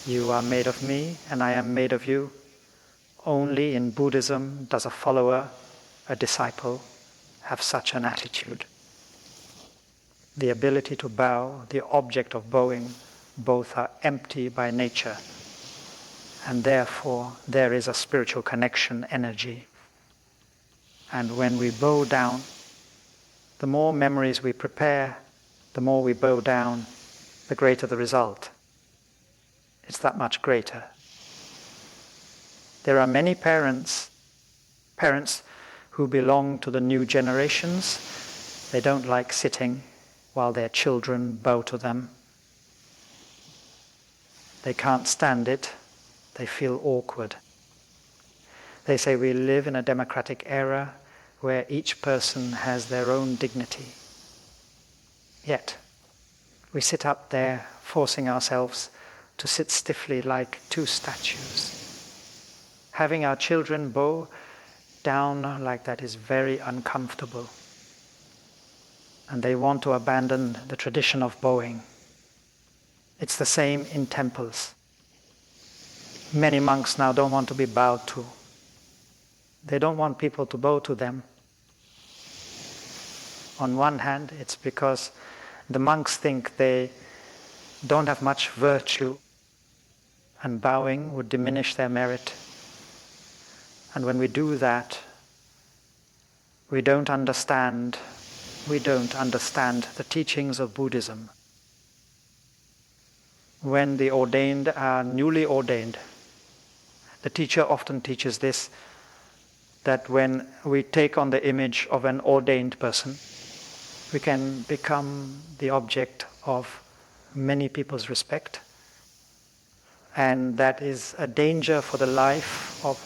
S1: You are made of me and I am made of you. Only in Buddhism does a follower, a disciple, have such an attitude. The ability to bow, the object of bowing, both are empty by nature, and therefore there is a spiritual connection energy. And when we bow down, the more memories we prepare, the more we bow down, the greater the result. It's that much greater. There are many parents who belong to the new generations. They don't like sitting while their children bow to them. They can't stand it. They feel awkward. They say we live in a democratic era where each person has their own dignity. Yet, we sit up there forcing ourselves to sit stiffly like two statues. Having our children bow down like that is very uncomfortable. And they want to abandon the tradition of bowing. It's the same in temples. Many monks now don't want to be bowed to. They don't want people to bow to them. On one hand, it's because the monks think they don't have much virtue, and bowing would diminish their merit. And when we do that, we don't understand the teachings of Buddhism. When the ordained are newly ordained, the teacher often teaches this, that when we take on the image of an ordained person, we can become the object of many people's respect. And that is a danger for the life of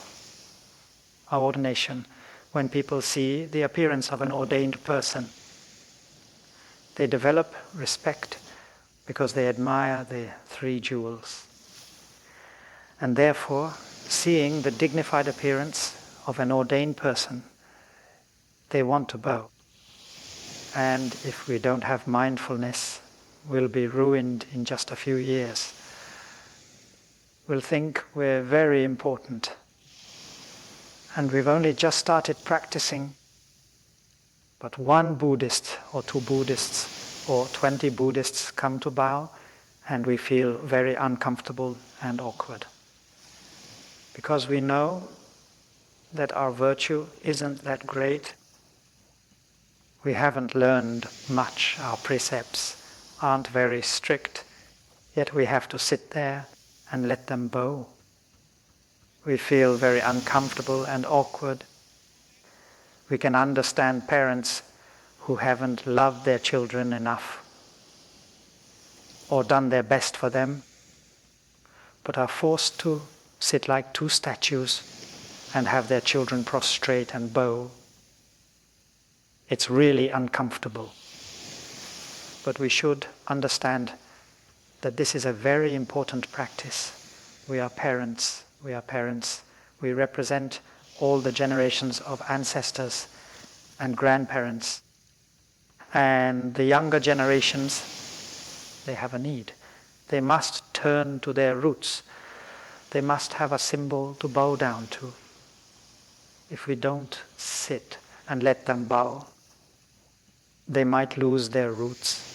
S1: our ordination. When people see the appearance of an ordained person, they develop respect because they admire the three jewels. And therefore, seeing the dignified appearance of an ordained person, they want to bow. And if we don't have mindfulness, we'll be ruined in just a few years. We'll think we're very important. And we've only just started practicing. But one Buddhist or two Buddhists or 20 Buddhists come to bow, and we feel very uncomfortable and awkward. Because we know that our virtue isn't that great. We haven't learned much, our precepts aren't very strict, yet we have to sit there and let them bow. We feel very uncomfortable and awkward. We can understand parents who haven't loved their children enough or done their best for them, but are forced to sit like two statues and have their children prostrate and bow. It's really uncomfortable. But we should understand that this is a very important practice. We are parents. We represent all the generations of ancestors and grandparents. And the younger generations, they have a need. They must turn to their roots. They must have a symbol to bow down to. If we don't sit and let them bow, they might lose their roots.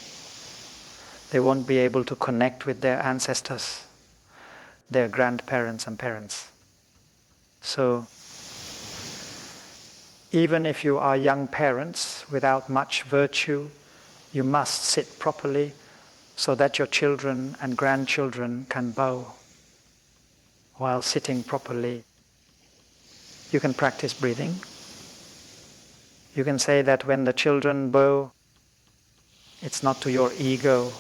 S1: They won't be able to connect with their ancestors, their grandparents and parents. So, even if you are young parents without much virtue, you must sit properly so that your children and grandchildren can bow while sitting properly. You can practice breathing. You can say that when the children bow, it's not to your ego,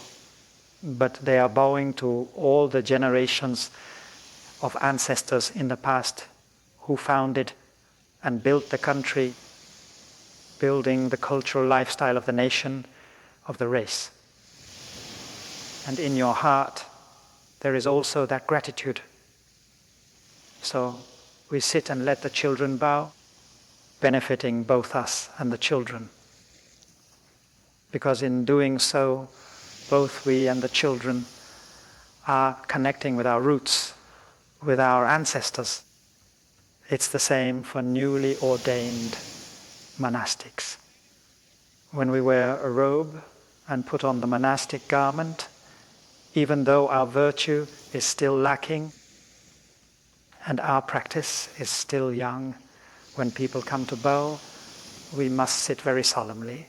S1: but they are bowing to all the generations of ancestors in the past who founded and built the country, building the cultural lifestyle of the nation, of the race. And in your heart, there is also that gratitude. So we sit and let the children bow, benefiting both us and the children. Because in doing so, both we and the children are connecting with our roots, with our ancestors. It's the same for newly ordained monastics. When we wear a robe and put on the monastic garment, even though our virtue is still lacking and our practice is still young, when people come to bow, we must sit very solemnly.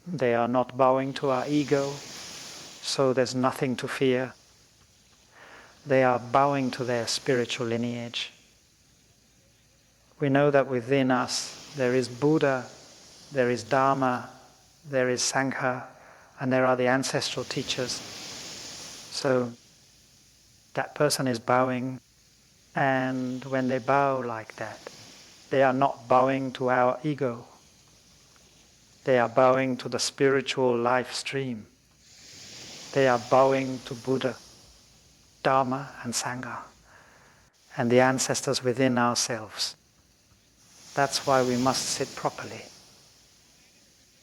S1: They are not bowing to our ego, so there's nothing to fear. They are bowing to their spiritual lineage. We know that within us there is Buddha, there is Dharma, there is Sangha, and there are the ancestral teachers. So that person is bowing, and when they bow like that, they are not bowing to our ego. They are bowing to the spiritual life stream. They are bowing to Buddha, Dharma and Sangha, and the ancestors within ourselves. That's why we must sit properly.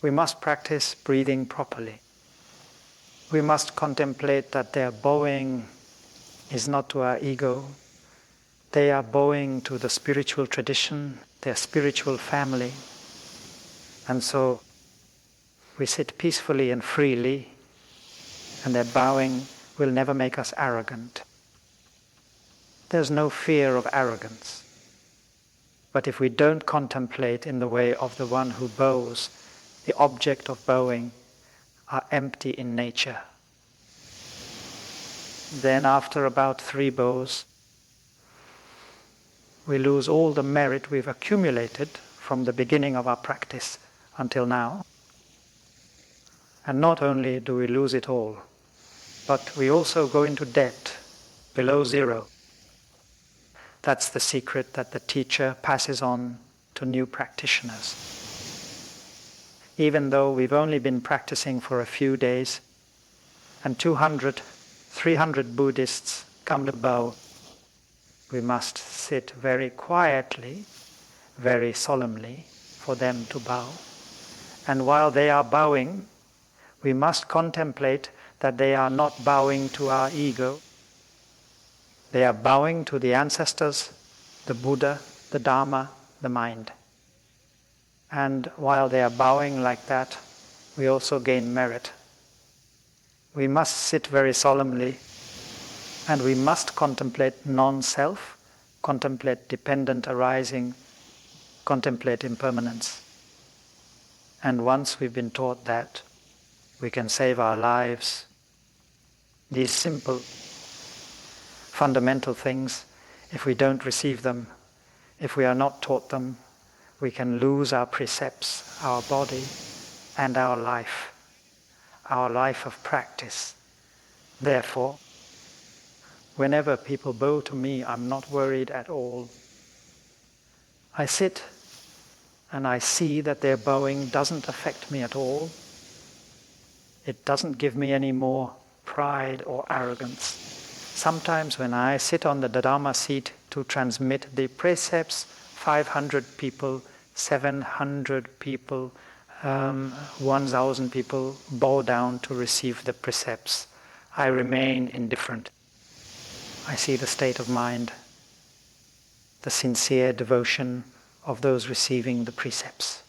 S1: We must practice breathing properly. We must contemplate that their bowing is not to our ego. They are bowing to the spiritual tradition, their spiritual family. And so we sit peacefully and freely, and their bowing will never make us arrogant. There's no fear of arrogance. But if we don't contemplate in the way of the one who bows, the object of bowing are empty in nature. Then after about 3 bows, we lose all the merit we've accumulated from the beginning of our practice until now. And not only do we lose it all, but we also go into debt below 0. That's the secret that the teacher passes on to new practitioners. Even though we've only been practicing for a few days, and 200, 300 Buddhists come to bow, we must sit very quietly, very solemnly for them to bow. And while they are bowing, we must contemplate that they are not bowing to our ego. They are bowing to the ancestors, the Buddha, the Dharma, the mind. And while they are bowing like that, we also gain merit. We must sit very solemnly, and we must contemplate non-self, contemplate dependent arising, contemplate impermanence. And once we've been taught that, we can save our lives. These simple, fundamental things, if we don't receive them, if we are not taught them, we can lose our precepts, our body, and our life of practice. Therefore, whenever people bow to me, I'm not worried at all. I sit and I see that their bowing doesn't affect me at all. It doesn't give me any more pride or arrogance. Sometimes when I sit on the Dharma seat to transmit the precepts, 500 people, 700 people, 1,000 people bow down to receive the precepts. I remain indifferent. I see the state of mind, the sincere devotion of those receiving the precepts.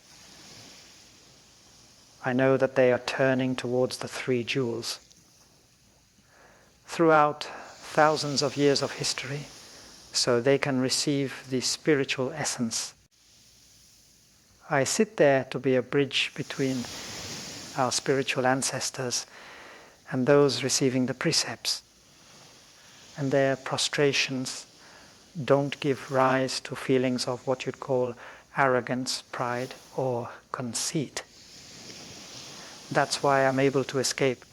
S1: I know that they are turning towards the three jewels. Throughout thousands of years of history, so they can receive the spiritual essence. I sit there to be a bridge between our spiritual ancestors and those receiving the precepts. And their prostrations don't give rise to feelings of what you'd call arrogance, pride, or conceit. That's why I'm able to escape,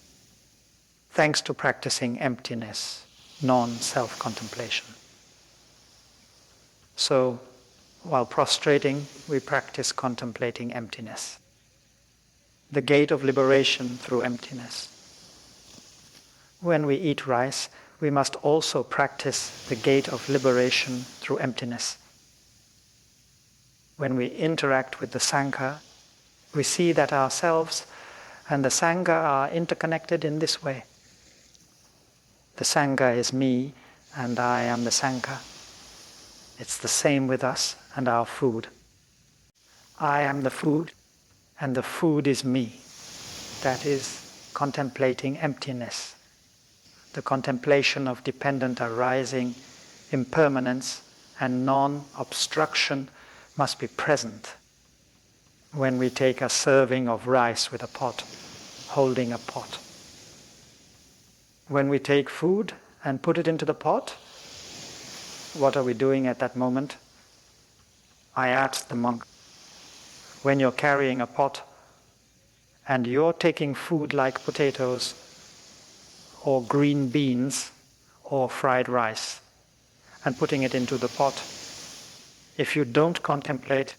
S1: thanks to practicing emptiness, non-self-contemplation. So, while prostrating, we practice contemplating emptiness. The gate of liberation through emptiness. When we eat rice, we must also practice the gate of liberation through emptiness. When we interact with the Sangha, we see that ourselves and the Sangha are interconnected in this way. The Sangha is me, and I am the Sangha. It's the same with us and our food. I am the food, and the food is me. That is contemplating emptiness. The contemplation of dependent arising, impermanence, and non-obstruction must be present when we take a serving of rice with a pot, holding a pot. When we take food and put it into the pot, what are we doing at that moment? I asked the monk, when you're carrying a pot and you're taking food like potatoes or green beans or fried rice and putting it into the pot, if you don't contemplate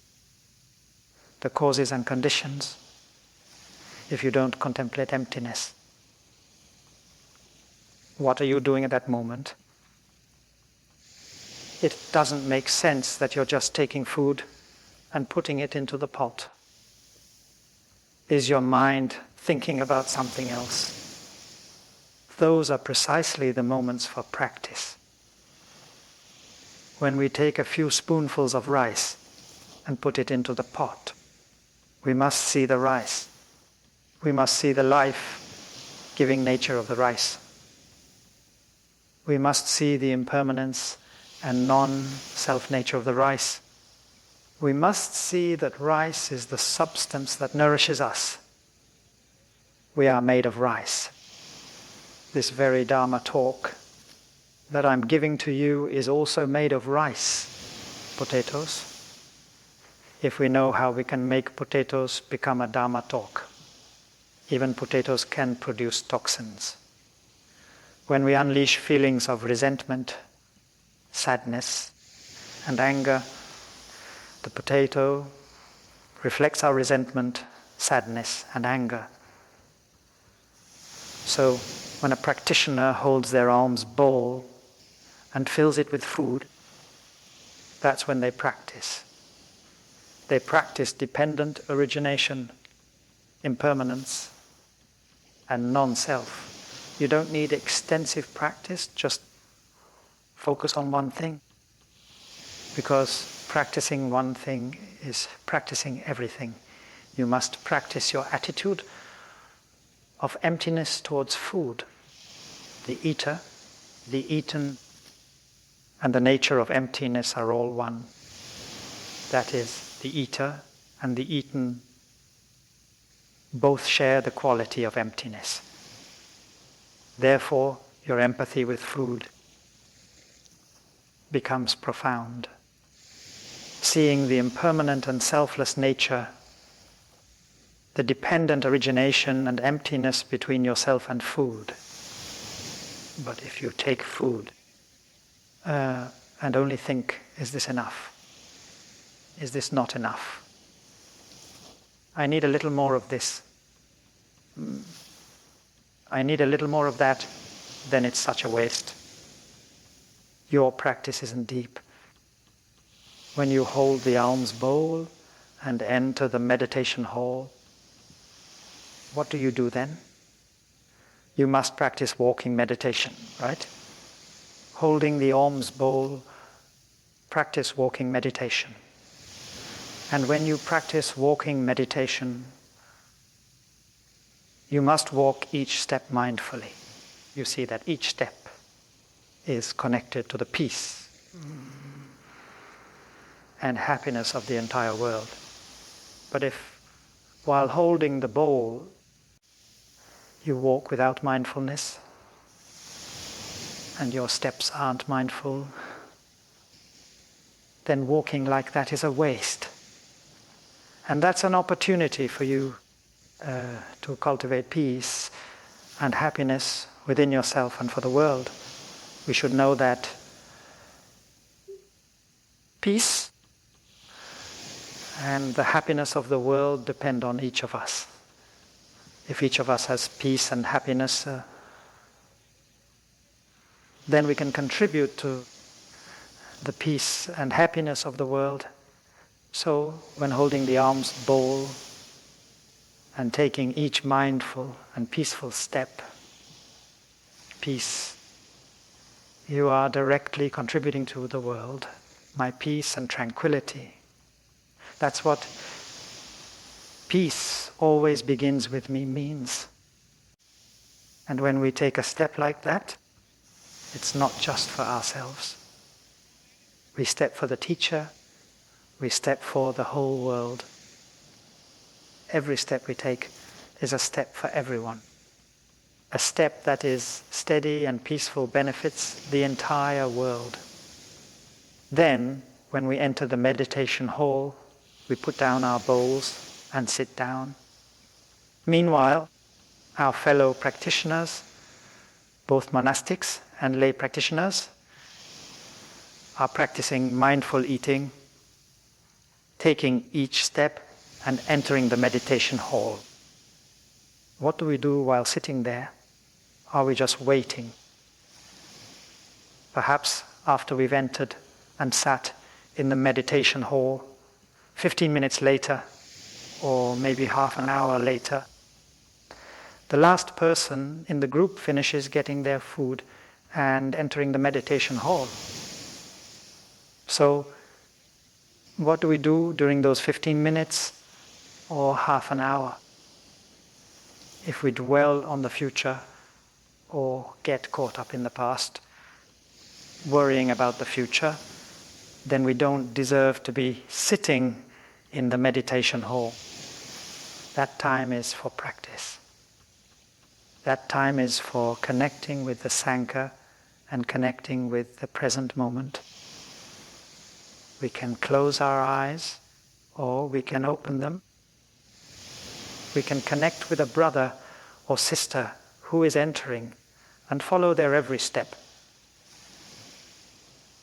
S1: the causes and conditions, if you don't contemplate emptiness, what are you doing at that moment? It doesn't make sense that you're just taking food and putting it into the pot. Is your mind thinking about something else? Those are precisely the moments for practice. When we take a few spoonfuls of rice and put it into the pot, we must see the rice. We must see the life-giving nature of the rice. We must see the impermanence and non-self nature of the rice. We must see that rice is the substance that nourishes us. We are made of rice. This very Dharma talk that I'm giving to you is also made of rice, potatoes. If we know how we can make potatoes become a Dharma talk, even potatoes can produce toxins. When we unleash feelings of resentment, sadness, and anger, the potato reflects our resentment, sadness, and anger. So, when a practitioner holds their alms bowl and fills it with food, that's when they practice. They practice dependent origination, impermanence, and non-self. You don't need extensive practice, just focus on one thing. Because practicing one thing is practicing everything. You must practice your attitude of emptiness towards food. The eater, the eaten, and the nature of emptiness are all one. That is, the eater and the eaten both share the quality of emptiness. Therefore, your empathy with food becomes profound. Seeing the impermanent and selfless nature, the dependent origination and emptiness between yourself and food. But if you take food and only think, is this enough? Is this not enough? I need a little more of this. I need a little more of that, then it's such a waste. Your practice isn't deep. When you hold the alms bowl and enter the meditation hall, what do you do then? You must practice walking meditation, right? Holding the alms bowl, practice walking meditation. And when you practice walking meditation, you must walk each step mindfully. You see that each step is connected to the peace and happiness of the entire world. But if, while holding the bowl, you walk without mindfulness, and your steps aren't mindful, then walking like that is a waste. And that's an opportunity for you to cultivate peace and happiness within yourself and for the world. We should know that peace and the happiness of the world depend on each of us. If each of us has peace and happiness, then we can contribute to the peace and happiness of the world. So, when holding the alms bowl and taking each mindful and peaceful step, peace, you are directly contributing to the world, my peace and tranquility. That's what peace always begins with me means. And when we take a step like that, it's not just for ourselves. We step for the teacher, we step for the whole world. Every step we take is a step for everyone. A step that is steady and peaceful benefits the entire world. Then, when we enter the meditation hall, we put down our bowls and sit down. Meanwhile, our fellow practitioners, both monastics and lay practitioners, are practicing mindful eating, taking each step and entering the meditation hall. What do we do while sitting there? Are we just waiting? Perhaps after we've entered and sat in the meditation hall, 15 minutes later, or maybe half an hour later, the last person in the group finishes getting their food and entering the meditation hall. So, what do we do during those 15 minutes or half an hour? If we dwell on the future or get caught up in the past, worrying about the future, then we don't deserve to be sitting in the meditation hall. That time is for practice. That time is for connecting with the Sangha and connecting with the present moment. We can close our eyes or we can open them. We can connect with a brother or sister who is entering and follow their every step.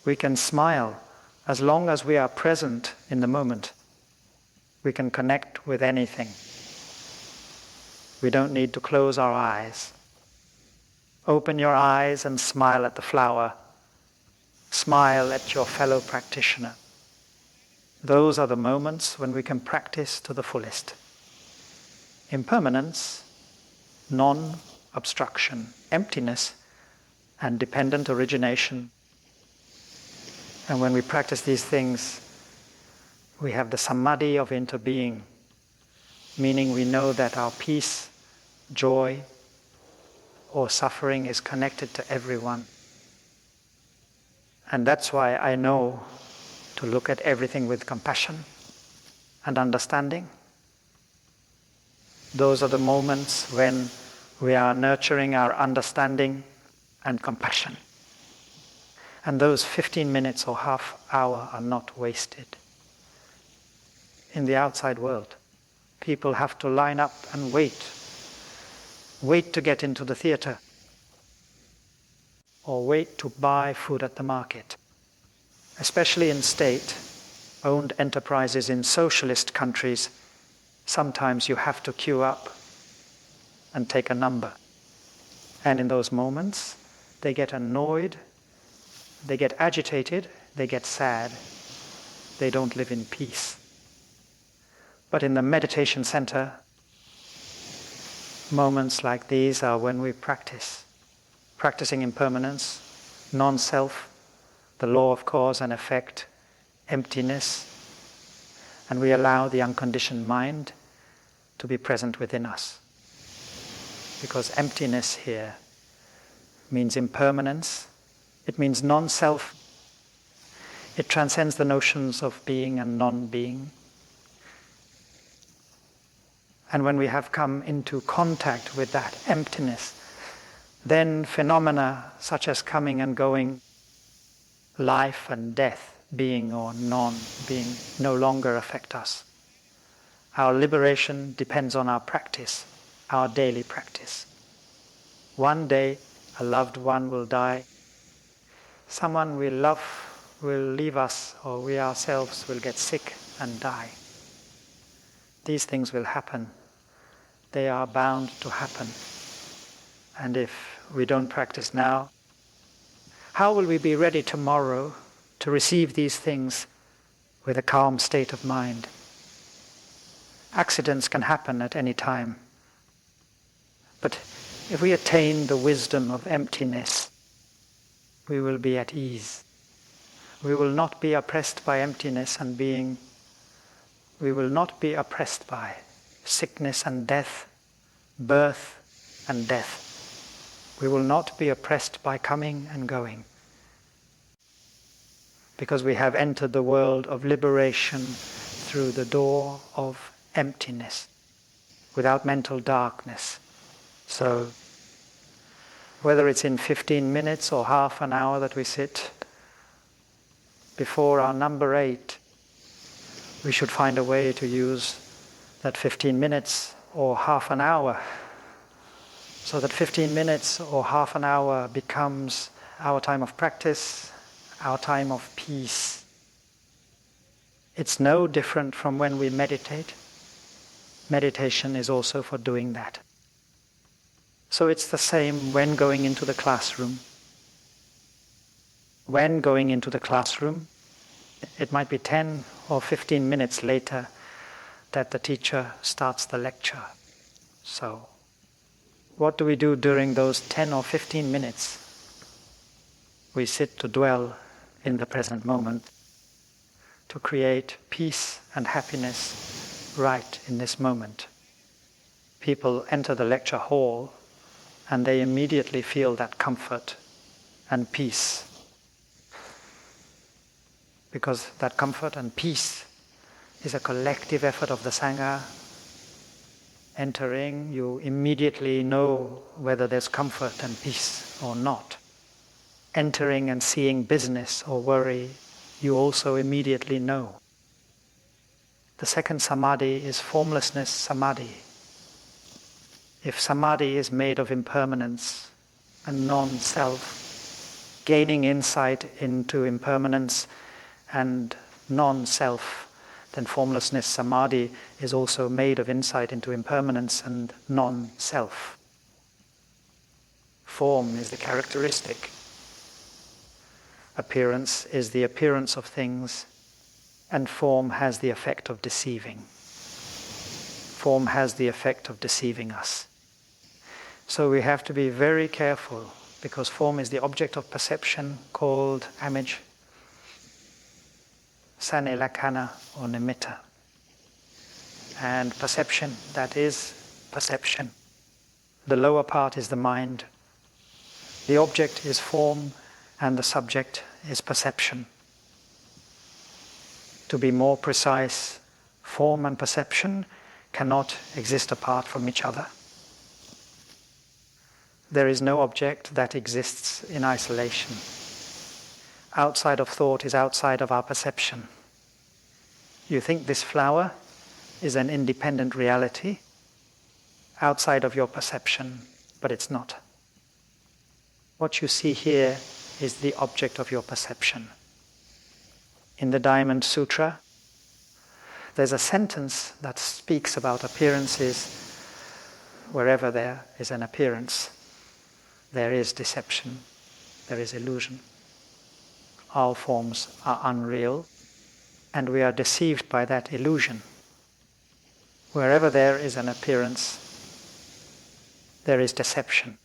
S1: We can smile as long as we are present in the moment. We can connect with anything. We don't need to close our eyes. Open your eyes and smile at the flower. Smile at your fellow practitioner. Those are the moments when we can practice to the fullest. Impermanence, non-obstruction, emptiness, and dependent origination. And when we practice these things, we have the samadhi of interbeing, meaning we know that our peace, joy, or suffering is connected to everyone. And that's why I know to look at everything with compassion and understanding. Those are the moments when we are nurturing our understanding and compassion. And those 15 minutes or half hour are not wasted. In the outside world, people have to line up and wait to get into the theater, or wait to buy food at the market. Especially in state-owned enterprises in socialist countries, sometimes you have to queue up and take a number. And in those moments, they get annoyed, they get agitated, they get sad, they don't live in peace. But in the meditation center, moments like these are when we practicing impermanence, non-self, the law of cause and effect, emptiness, and we allow the unconditioned mind to be present within us. Because emptiness here means impermanence, it means non-self, it transcends the notions of being and non-being. And when we have come into contact with that emptiness, then phenomena such as coming and going, life and death, being or non-being, no longer affect us. Our liberation depends on our practice, our daily practice. One day, a loved one will die. Someone we love will leave us, or we ourselves will get sick and die. These things will happen. They are bound to happen. And if we don't practice now, how will we be ready tomorrow to receive these things with a calm state of mind? Accidents can happen at any time. But if we attain the wisdom of emptiness, we will be at ease. We will not be oppressed by emptiness and being. We will not be oppressed by sickness and death, birth and death. We will not be oppressed by coming and going. Because we have entered the world of liberation through the door of emptiness, without mental darkness. So, whether it's in 15 minutes or half an hour that we sit before our number 8, we should find a way to use that 15 minutes or half an hour, so that 15 minutes or half an hour becomes our time of practice, our time of peace. It's no different from when we meditate. Meditation is also for doing that. So it's the same when going into the classroom. When going into the classroom, it might be 10 or 15 minutes later that the teacher starts the lecture. So, what do we do during those 10 or 15 minutes? We sit to dwell in the present moment, to create peace and happiness right in this moment. People enter the lecture hall and they immediately feel that comfort and peace. Because that comfort and peace is a collective effort of the Sangha. Entering, you immediately know whether there's comfort and peace or not. Entering and seeing business or worry, you also immediately know. The second samadhi is formlessness samadhi. If samadhi is made of impermanence and non-self, gaining insight into impermanence and non-self, then formlessness samadhi is also made of insight into impermanence and non-self. Form is the characteristic. Appearance is the appearance of things, and form has the effect of deceiving. Form has the effect of deceiving us. So we have to be very careful, because form is the object of perception called image, sanelakkhana or nimitta. And perception, that is perception. The lower part is the mind. The object is form and the subject is perception. To be more precise, form and perception cannot exist apart from each other. There is no object that exists in isolation. Outside of thought is outside of our perception. You think this flower is an independent reality outside of your perception, but it's not. What you see here is the object of your perception. In the Diamond Sutra, there's a sentence that speaks about appearances. Wherever there is an appearance, there is deception, there is illusion. All forms are unreal, and we are deceived by that illusion. Wherever there is an appearance, there is deception.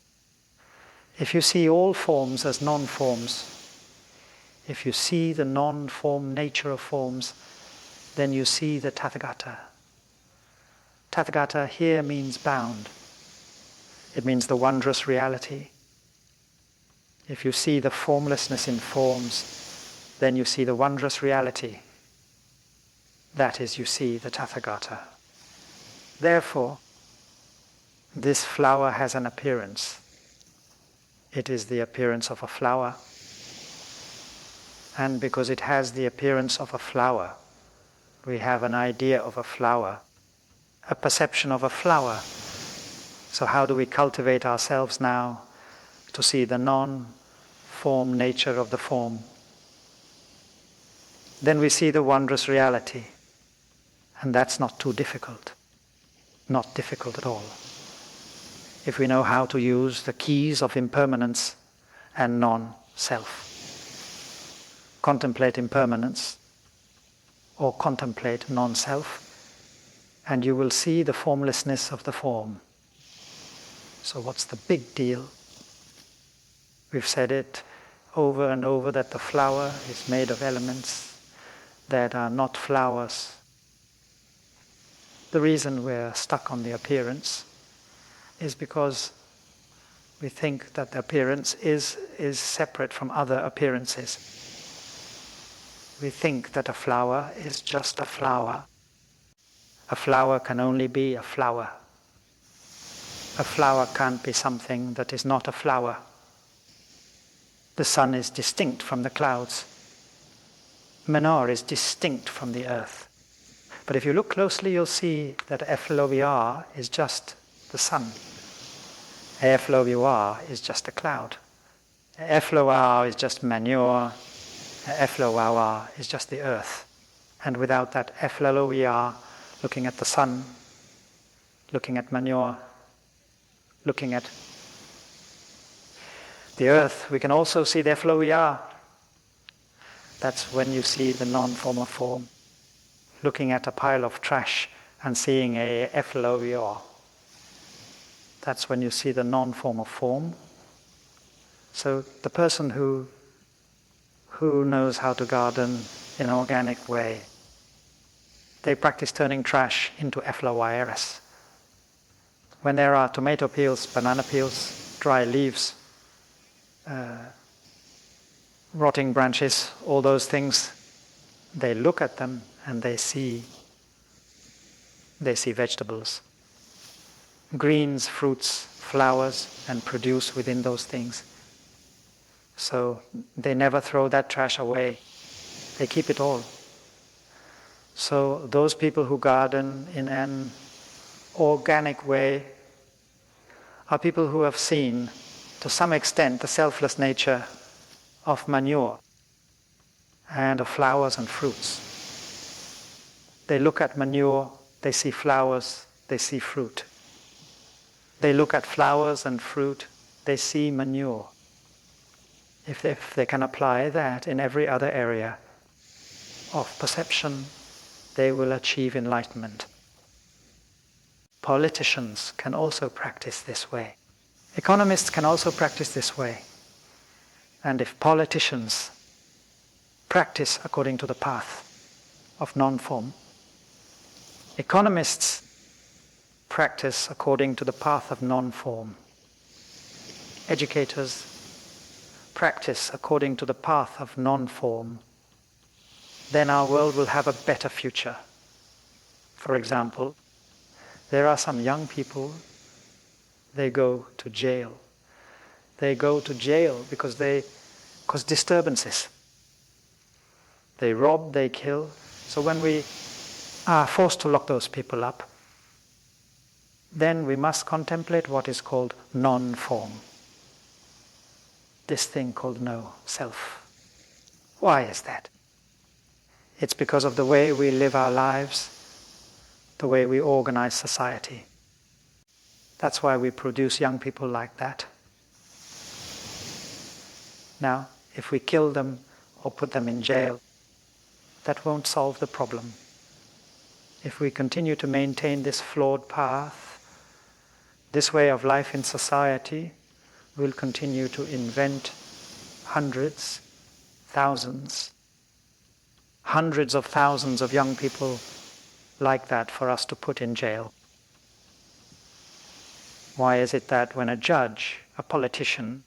S1: If you see all forms as non-forms, if you see the non-form nature of forms, then you see the Tathagata. Tathagata here means bound. It means the wondrous reality. If you see the formlessness in forms, then you see the wondrous reality. That is, you see the Tathagata. Therefore, this flower has an appearance. It is the appearance of a flower. And because it has the appearance of a flower, we have an idea of a flower, a perception of a flower. So how do we cultivate ourselves now to see the non-form nature of the form? Then we see the wondrous reality. And that's not too difficult. Not difficult at all. If we know how to use the keys of impermanence and non-self. Contemplate impermanence or contemplate non-self, and you will see the formlessness of the form. So what's the big deal? We've said it over and over that the flower is made of elements that are not flowers. The reason we're stuck on the appearance is because we think that the appearance is separate from other appearances. We think that a flower is just a flower. A flower can only be a flower. A flower can't be something that is not a flower. The sun is distinct from the clouds. Manor is distinct from the earth. But if you look closely, you'll see that FLOVR is just the sun. FLOVR is just a cloud. FLOR is just manure. FLOR is just the earth. And without that FLOVR, looking at the sun, looking at manure, looking at the earth, we can also see the FLOVR. That's when you see the non-form of form. Looking at a pile of trash and seeing a FLOVR. That's when you see the non-form of form. So the person who knows how to garden in an organic way, they practice turning trash into FLOIRS. When there are tomato peels, banana peels, dry leaves, rotting branches, all those things, they look at them and they see vegetables, greens, fruits, flowers, and produce within those things. So they never throw that trash away. They keep it all. So those people who garden in an organic way are people who have seen, to some extent, the selfless nature of manure and of flowers and fruits. They look at manure, they see flowers, they see fruit. They look at flowers and fruit, they see manure. If they can apply that in every other area of perception, they will achieve enlightenment. Politicians can also practice this way. Economists can also practice this way. And if politicians practice according to the path of non-form, economists practice according to the path of non-form, educators practice according to the path of non-form, then our world will have a better future. For example, There are some young people, they go to jail. They go to jail because disturbances. They rob, they kill. So when we are forced to lock those people up, then we must contemplate what is called non-form. This thing called no self. Why is that? It's because of the way we live our lives, the way we organize society. That's why we produce young people like that. Now, if we kill them or put them in jail, that won't solve the problem. If we continue to maintain this flawed path, this way of life in society, we'll continue to invent hundreds of thousands of young people like that for us to put in jail. Why is it that when a judge, a politician,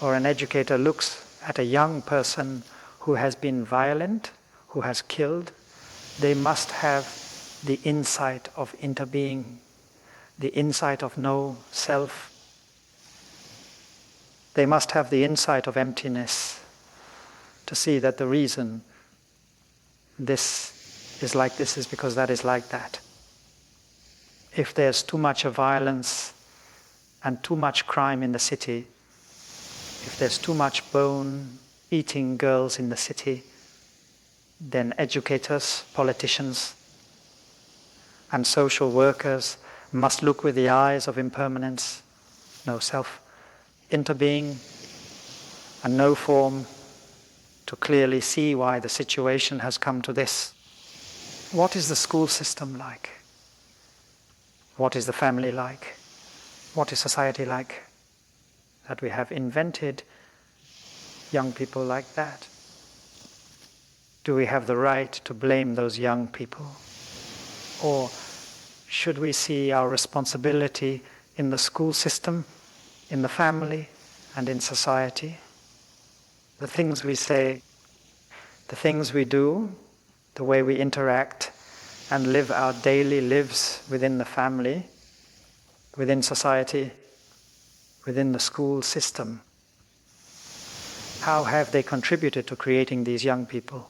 S1: or an educator looks at a young person who has been violent, who has killed, they must have the insight of interbeing, the insight of no self. They must have the insight of emptiness to see that the reason this is like this is because that is like that. If there's too much of violence and too much crime in the city, if there's too much bone-eating girls in the city, then educators, politicians, and social workers must look with the eyes of impermanence, no self, interbeing, and no form, to clearly see why the situation has come to this. What is the school system like? What is the family like? What is society like? That we have invented young people like that. Do we have the right to blame those young people? Or should we see our responsibility in the school system, in the family, and in society? The things we say, the things we do, the way we interact and live our daily lives within the family, within society, within the school system. How have they contributed to creating these young people?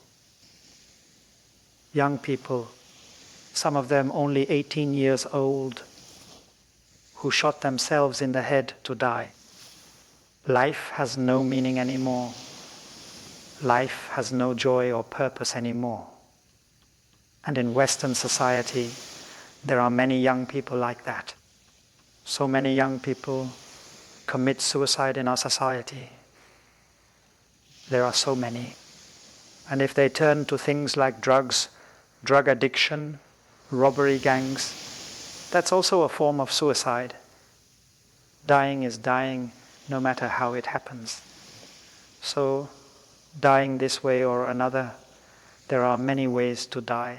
S1: Young people, some of them only 18 years old, who shot themselves in the head to die. Life has no meaning anymore. Life has no joy or purpose anymore. And in Western society, there are many young people like that. So many young people commit suicide in our society. There are so many. And if they turn to things like drugs, drug addiction, robbery gangs, that's also a form of suicide. Dying is dying no matter how it happens. So, dying this way or another, there are many ways to die.